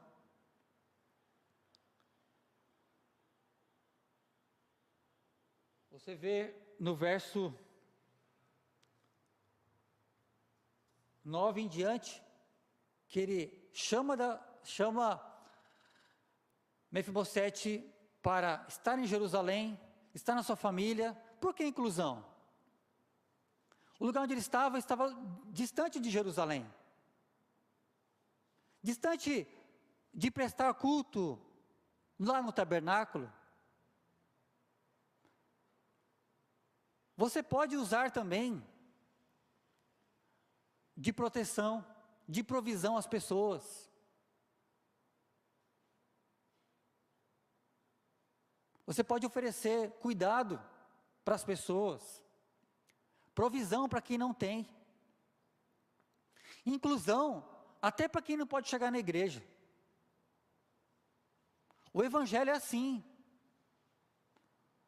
Você vê no verso 9 em diante, que ele chama Mefibosete para estar em Jerusalém, estar na sua família. Por que inclusão? O lugar onde ele estava distante de Jerusalém, distante de prestar culto lá no tabernáculo. Você pode usar também de proteção, de provisão às pessoas. Você pode oferecer cuidado para as pessoas, provisão para quem não tem, inclusão até para quem não pode chegar na igreja. O evangelho é assim.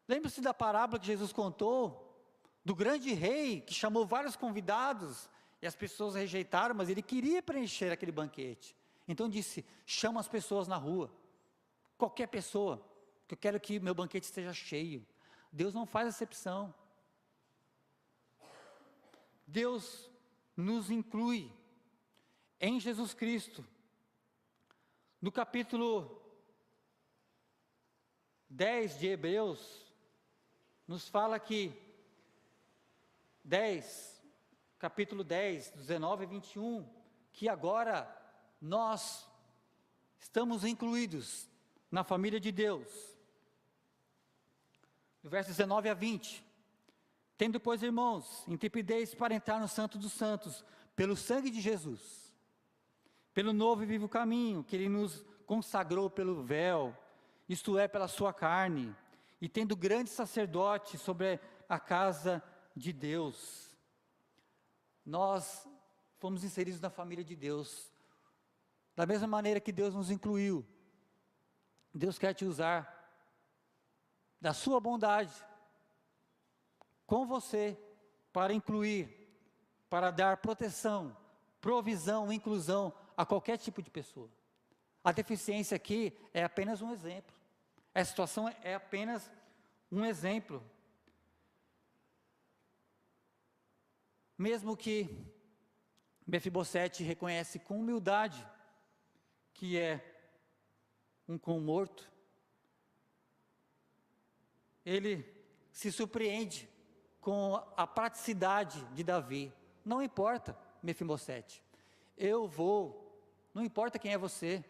Lembre-se da parábola que Jesus contou, do grande rei que chamou vários convidados, e as pessoas rejeitaram, mas ele queria preencher aquele banquete. Então disse, chama as pessoas na rua, qualquer pessoa, que eu quero que meu banquete esteja cheio. Deus não faz acepção. Deus nos inclui em Jesus Cristo. No capítulo 10 de Hebreus, nos fala que capítulo 10, 19 e 21, que agora nós estamos incluídos na família de Deus. Do verso 19 a 20, tendo, pois, irmãos, intrepidez para entrar no Santo dos Santos, pelo sangue de Jesus, pelo novo e vivo caminho, que Ele nos consagrou pelo véu, isto é, pela sua carne, e tendo grande sacerdote sobre a casa de Deus. Nós fomos inseridos na família de Deus, da mesma maneira que Deus nos incluiu. Deus quer te usar da sua bondade com você para incluir, para dar proteção, provisão, inclusão a qualquer tipo de pessoa. A deficiência aqui é apenas um exemplo. Essa situação é apenas um exemplo. Mesmo que Mefibosete reconhece com humildade que é um cão morto, ele se surpreende com a praticidade de Davi. Não importa, Mefibosete, não importa quem é você,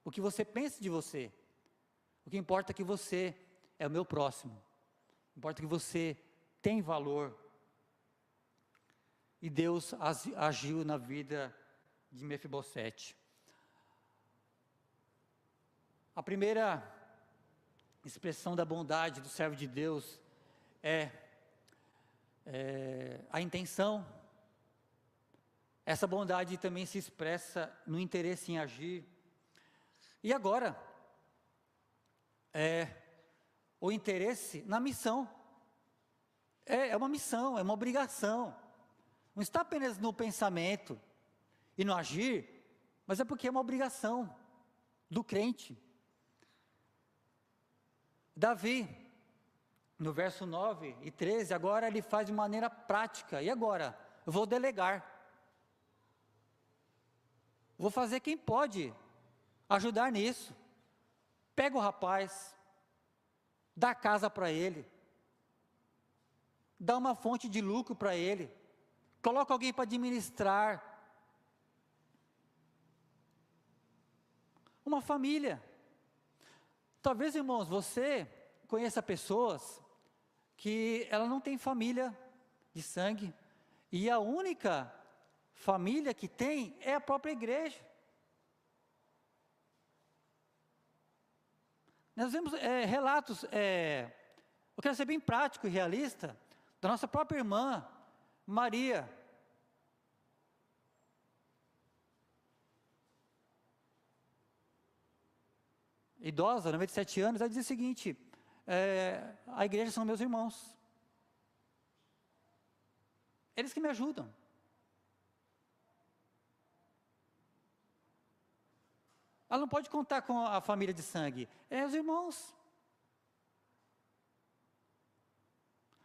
o que você pensa de você, o que importa é que você é o meu próximo, importa que você tem valor. E Deus agiu na vida de Mefibosete. A primeira expressão da bondade do servo de Deus é a intenção. Essa bondade também se expressa no interesse em agir. E agora, o interesse na missão. É uma missão, é uma obrigação. Não está apenas no pensamento e no agir, mas é porque é uma obrigação do crente. Davi, no verso 9 e 13, agora ele faz de maneira prática. E agora? Eu vou delegar. Vou fazer quem pode ajudar nisso. Pega o rapaz, dá casa para ele, dá uma fonte de lucro para ele, coloca alguém para administrar. Uma família. Talvez, irmãos, você conheça pessoas que ela não tem família de sangue, e a única família que tem é a própria igreja. Nós vemos relatos, eu quero ser bem prático e realista, da nossa própria irmã, Maria. Idosa, 97 anos, ela diz o seguinte, a igreja são meus irmãos. Eles que me ajudam. Ela não pode contar com a família de sangue, é os irmãos.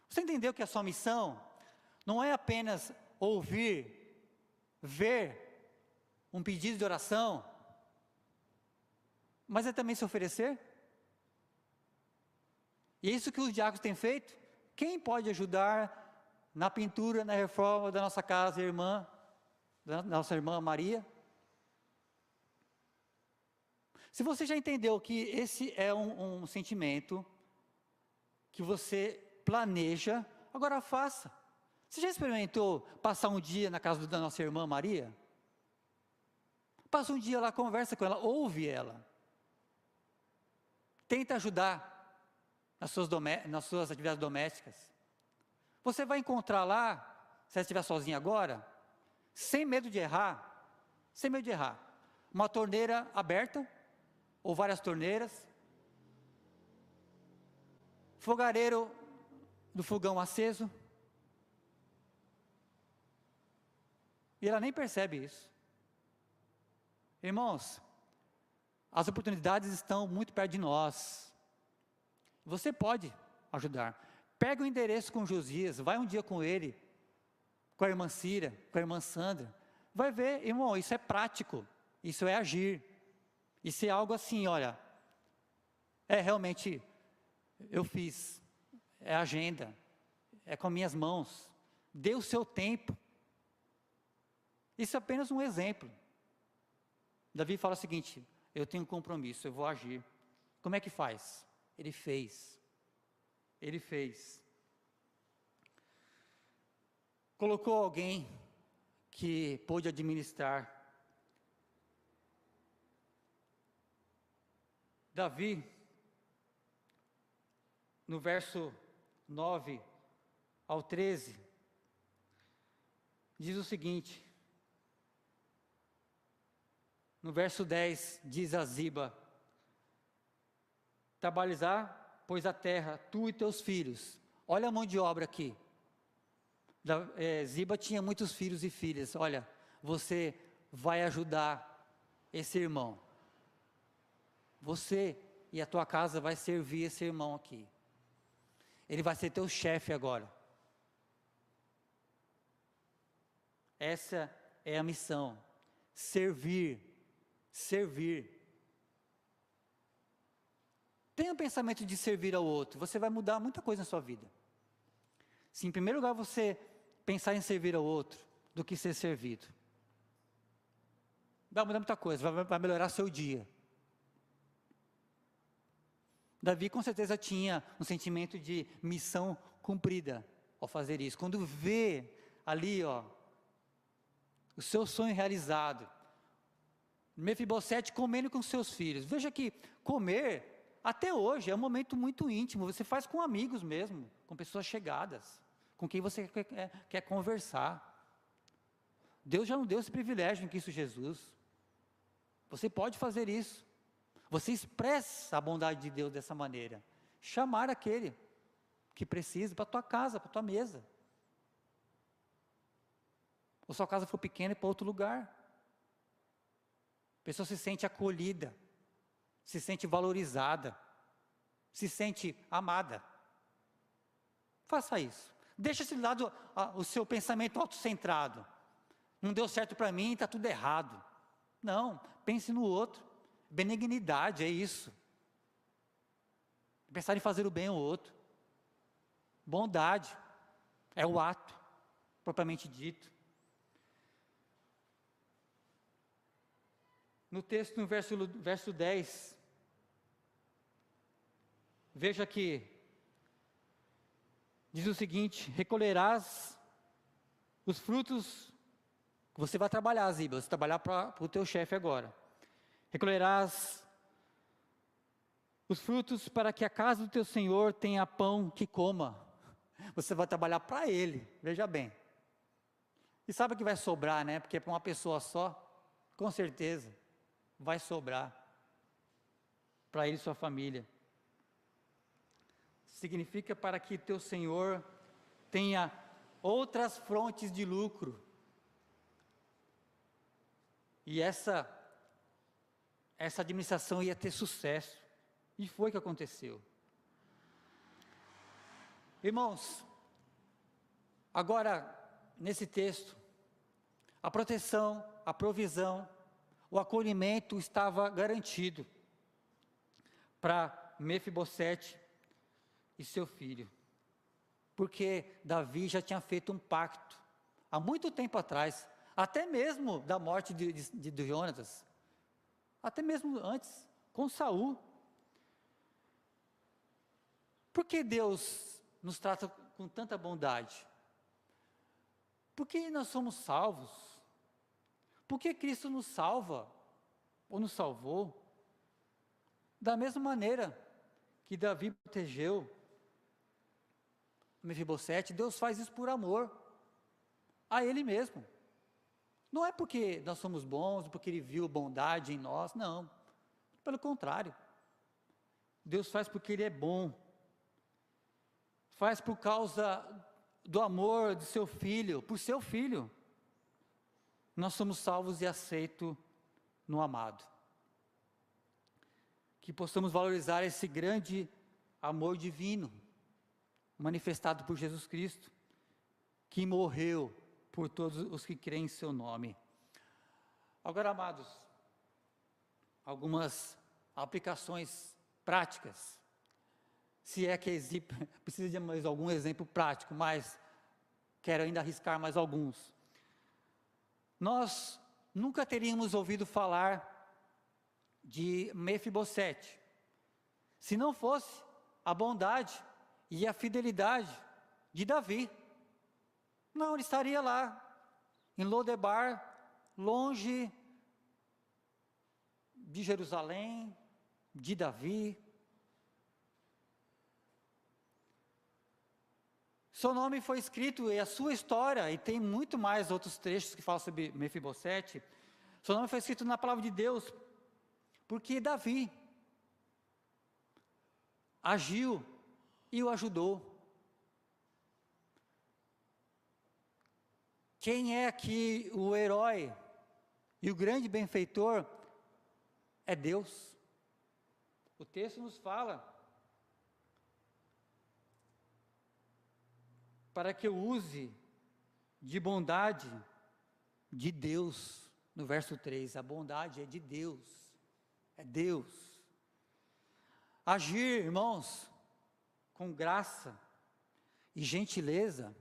Você entendeu que a sua missão não é apenas ouvir ver um pedido de oração, mas é também se oferecer. E é isso que os diáconos têm feito. Quem pode ajudar na pintura, na reforma da nossa casa, da nossa irmã Maria? Se você já entendeu que esse é um sentimento que você planeja, agora faça. Você já experimentou passar um dia na casa da nossa irmã Maria? Passa um dia lá, conversa com ela, ouve ela. Tenta ajudar nas suas atividades domésticas. Você vai encontrar lá, se ela estiver sozinha agora, sem medo de errar, uma torneira aberta, ou várias torneiras, fogareiro do fogão aceso, e ela nem percebe isso. Irmãos, as oportunidades estão muito perto de nós. Você pode ajudar. Pega o endereço com Josias, vai um dia com ele, com a irmã Cira, com a irmã Sandra. Vai ver, irmão, isso é prático, isso é agir. Isso é algo assim, olha, realmente, eu fiz, é agenda, é com minhas mãos, dê o seu tempo. Isso é apenas um exemplo. Davi fala o seguinte: eu tenho um compromisso, eu vou agir. Como é que faz? Ele fez. Colocou alguém que pôde administrar. Davi, no verso 9 ao 13, diz o seguinte: no verso 10, diz a Ziba: trabalhar, pois a terra, tu e teus filhos. Olha a mão de obra aqui. Ziba tinha muitos filhos e filhas. Olha, você vai ajudar esse irmão. Você e a tua casa vai servir esse irmão aqui. Ele vai ser teu chefe agora. Essa é a missão. Servir. Tenha um pensamento de servir ao outro. Você vai mudar muita coisa na sua vida. Se em primeiro lugar você pensar em servir ao outro, do que ser servido, vai mudar muita coisa, vai melhorar seu dia. Davi com certeza tinha um sentimento de missão cumprida ao fazer isso. Quando vê ali, o seu sonho realizado, Mefibosete comendo com seus filhos. Veja que comer, até hoje, é um momento muito íntimo. Você faz com amigos mesmo, com pessoas chegadas, com quem você quer conversar. Deus já não deu esse privilégio em Cristo Jesus. Você pode fazer isso. Você expressa a bondade de Deus dessa maneira. Chamar aquele que precisa para a tua casa, para a tua mesa. Ou sua casa for pequena, para outro lugar. A pessoa se sente acolhida, se sente valorizada, se sente amada. Faça isso. Deixa esse lado o seu pensamento autocentrado. Não deu certo para mim, está tudo errado. Não, pense no outro. Benignidade é isso. Pensar em fazer o bem ao outro. Bondade é o ato, propriamente dito. No texto, no verso 10, veja que diz o seguinte: recolherás os frutos. Você vai trabalhar, Ziba, você vai trabalhar para o teu chefe agora. Recolherás os frutos para que a casa do teu Senhor tenha pão que coma. Você vai trabalhar para Ele, veja bem. E sabe que vai sobrar, né? Porque para uma pessoa só, com certeza, vai sobrar para ele e sua família. Significa para que teu Senhor tenha outras fontes de lucro. E essa administração ia ter sucesso. E foi o que aconteceu. Irmãos, agora, nesse texto, A proteção, a provisão, o acolhimento estava garantido para Mefibosete e seu filho. Porque Davi já tinha feito um pacto, há muito tempo atrás, até mesmo da morte de Jonatas, até mesmo antes, com Saul. Por que Deus nos trata com tanta bondade? Por que nós somos salvos? Por que Cristo nos salva, ou nos salvou? Da mesma maneira que Davi protegeu Mefibosete, Deus faz isso por amor a Ele mesmo. Não é porque nós somos bons, porque Ele viu bondade em nós, não. Pelo contrário. Deus faz porque Ele é bom. Faz por causa do amor de seu filho, por seu filho. Nós somos salvos e aceitos no amado. Que possamos valorizar esse grande amor divino, manifestado por Jesus Cristo, que morreu por todos os que creem em seu nome. Agora, amados, algumas aplicações práticas, se é que precisa de mais algum exemplo prático, mas quero ainda arriscar mais alguns. Nós nunca teríamos ouvido falar de Mefibosete, se não fosse a bondade e a fidelidade de Davi. Não, ele estaria lá, em Lodebar, longe de Jerusalém, de Davi. Seu nome foi escrito, e a sua história, e tem muito mais outros trechos que falam sobre Mefibosete, seu nome foi escrito na palavra de Deus, porque Davi agiu e o ajudou. Quem é aqui o herói e o grande benfeitor? É Deus. O texto nos fala para que eu use de bondade de Deus. No verso 3, a bondade é de Deus. É Deus. Agir, irmãos, com graça e gentileza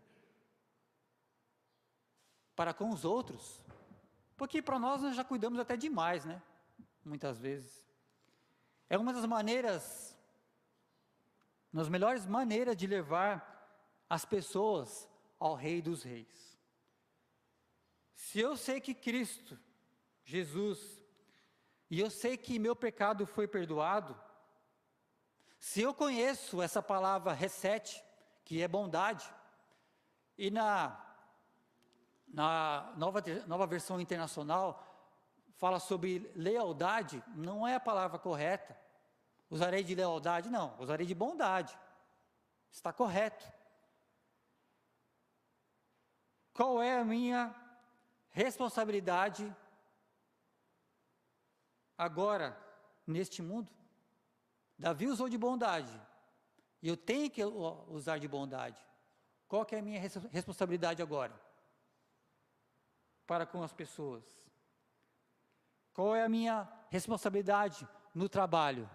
para com os outros, porque para nós já cuidamos até demais, né? Muitas vezes. É uma das maneiras, nas melhores maneiras de levar as pessoas ao Rei dos Reis. Se eu sei que Cristo, Jesus, e eu sei que meu pecado foi perdoado, se eu conheço essa palavra reset, que é bondade, e na nova versão internacional, fala sobre lealdade, não é a palavra correta. Usarei de lealdade? Não, usarei de bondade. Está correto. Qual é a minha responsabilidade agora, neste mundo? Davi usou de bondade, e eu tenho que usar de bondade. Qual que é a minha responsabilidade agora? Para com as pessoas. Qual é a minha responsabilidade no trabalho?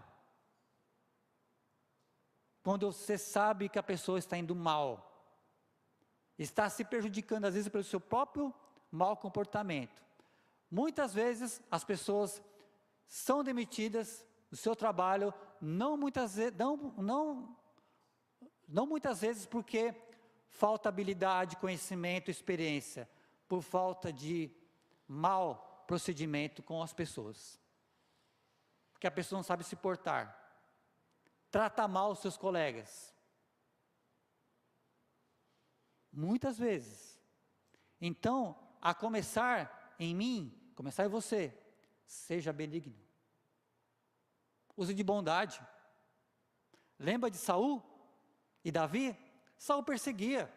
Quando você sabe que a pessoa está indo mal, está se prejudicando às vezes pelo seu próprio mau comportamento. Muitas vezes as pessoas são demitidas do seu trabalho, não muitas vezes porque falta habilidade, conhecimento, experiência, por falta de mau procedimento com as pessoas. Porque a pessoa não sabe se portar, trata mal os seus colegas. Muitas vezes. Então, a começar em mim, começar em você, seja benigno. Use de bondade. Lembra de Saul e Davi? Saul perseguia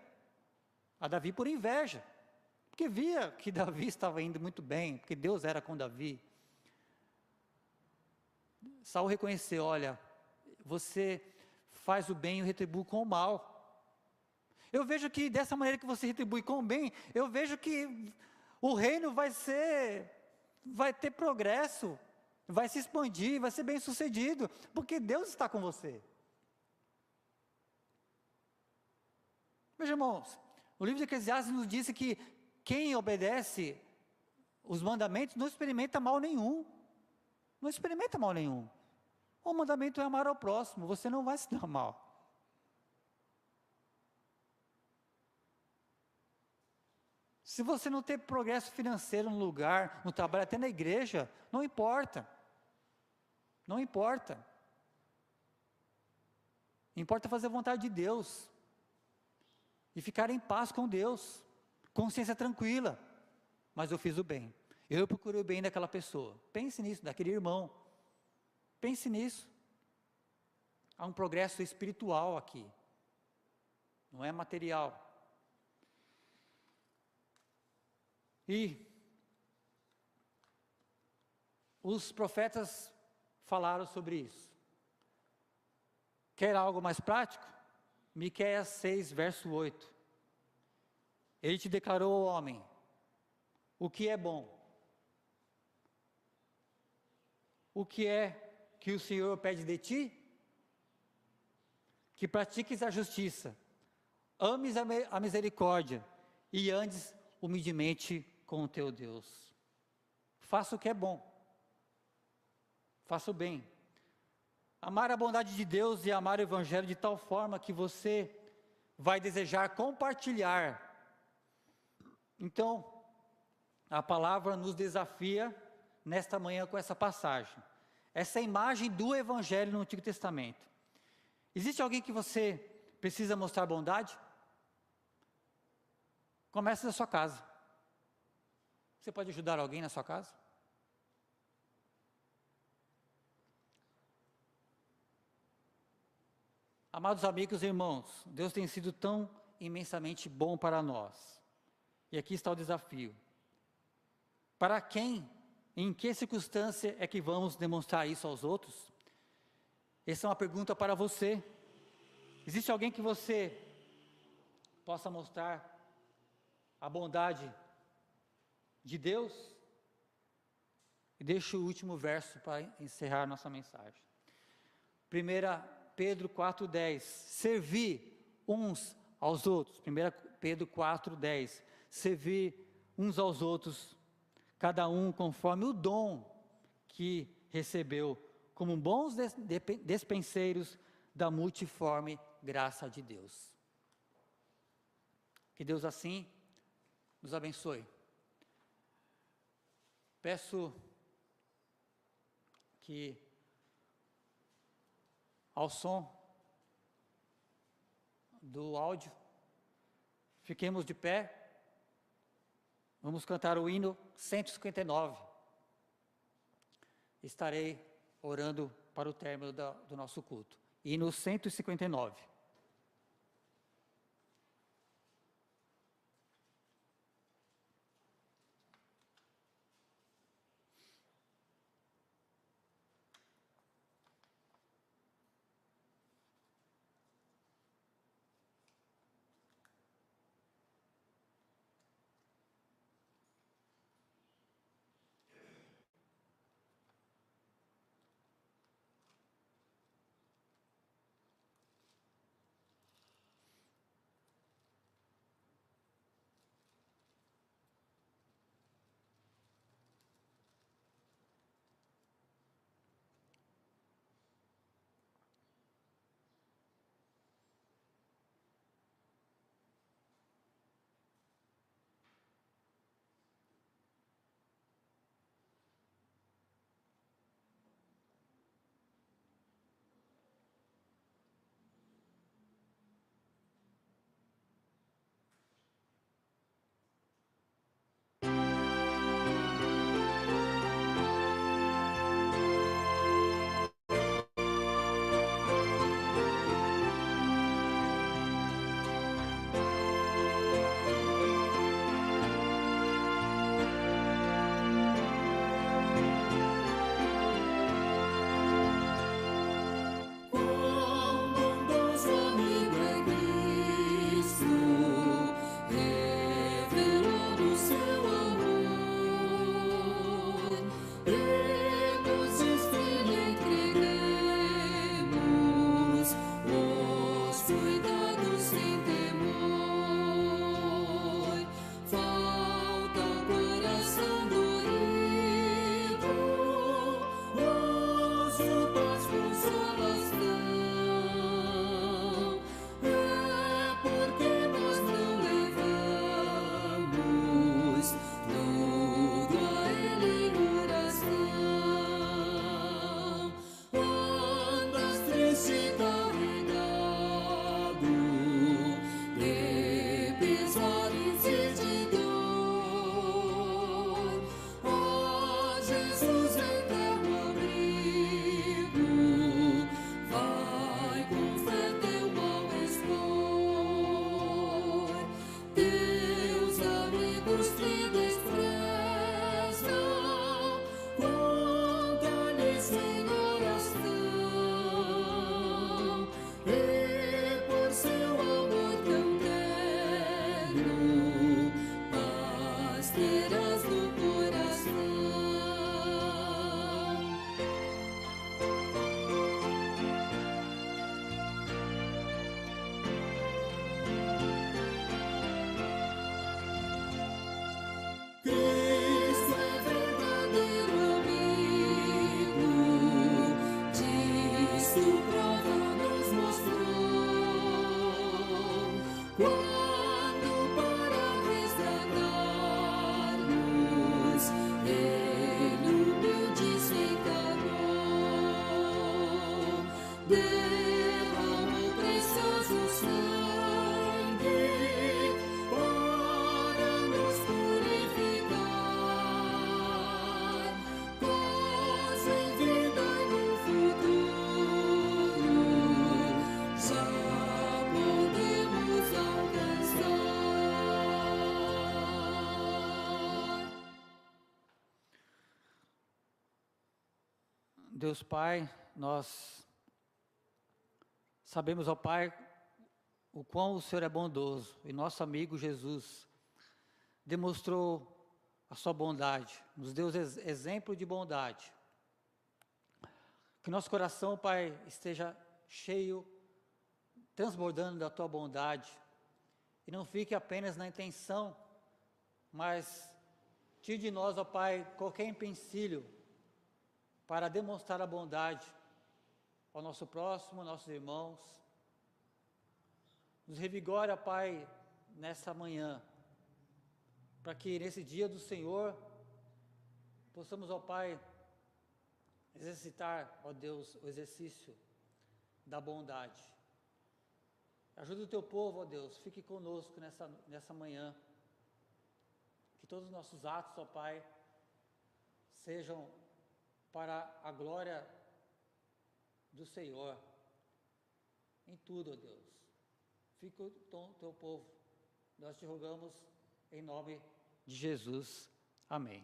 a Davi por inveja, porque via que Davi estava indo muito bem, porque Deus era com Davi. Saul reconheceu, olha, você faz o bem e eu retribuo com o mal. Eu vejo que dessa maneira que você retribui com o bem, eu vejo que O reino vai ter progresso, vai se expandir, vai ser bem sucedido, porque Deus está com você. Meus irmãos, o livro de Eclesiastes nos diz que quem obedece os mandamentos não experimenta mal nenhum. Não experimenta mal nenhum. O mandamento é amar ao próximo, você não vai se dar mal. Se você não ter progresso financeiro no lugar, no trabalho, até na igreja, não importa. Não importa. Importa fazer a vontade de Deus. E ficar em paz com Deus. Consciência tranquila. Mas eu fiz o bem. Eu procurei o bem daquela pessoa. Pense nisso, daquele irmão. Pense nisso. Há um progresso espiritual aqui. Não é material. E os profetas falaram sobre isso. Quer algo mais prático? Miqueias 6, verso 8. Ele te declarou, ó homem, o que é bom. O que é que o Senhor pede de ti? Que pratiques a justiça, ames a misericórdia e andes humildemente com o teu Deus. Faça o que é bom. Faça o bem. Amar a bondade de Deus e amar o Evangelho de tal forma que você vai desejar compartilhar. Então, a palavra nos desafia nesta manhã com essa passagem. Essa imagem do Evangelho no Antigo Testamento. Existe alguém que você precisa mostrar bondade? Comece da sua casa. Você pode ajudar alguém na sua casa? Amados amigos e irmãos, Deus tem sido tão imensamente bom para nós. E aqui está o desafio. Para quem, em que circunstância é que vamos demonstrar isso aos outros? Essa é uma pergunta para você. Existe alguém que você possa mostrar a bondade de Deus? E deixo o último verso para encerrar nossa mensagem. 1 Pedro 4,10, servir uns aos outros. 1 Pedro 4,10, servir uns aos outros, cada um conforme o dom que recebeu, como bons despenseiros da multiforme graça de Deus. Que Deus assim nos abençoe. Peço que ao som do áudio, fiquemos de pé, vamos cantar o hino 159. Estarei orando para o término do nosso culto. Hino 159. derrama o precioso sangue para nos purificar, paz em vida e no futuro já podemos alcançar. Deus Pai, nós sabemos, ó Pai, o quão o Senhor é bondoso, e nosso amigo Jesus demonstrou a sua bondade, nos deu exemplo de bondade. Que nosso coração, Pai, esteja cheio, transbordando da tua bondade, e não fique apenas na intenção, mas tire de nós, ó Pai, qualquer empecilho para demonstrar a bondade ao nosso próximo, aos nossos irmãos. Nos revigora, Pai, nessa manhã, para que nesse dia do Senhor, possamos, ó Pai, exercitar, ó Deus, o exercício da bondade. Ajuda o teu povo, ó Deus, fique conosco nessa manhã. Que todos os nossos atos, ó Pai, sejam para a glória do Senhor, em tudo, ó Deus. Fique com o teu povo, nós te rogamos em nome de Jesus, amém.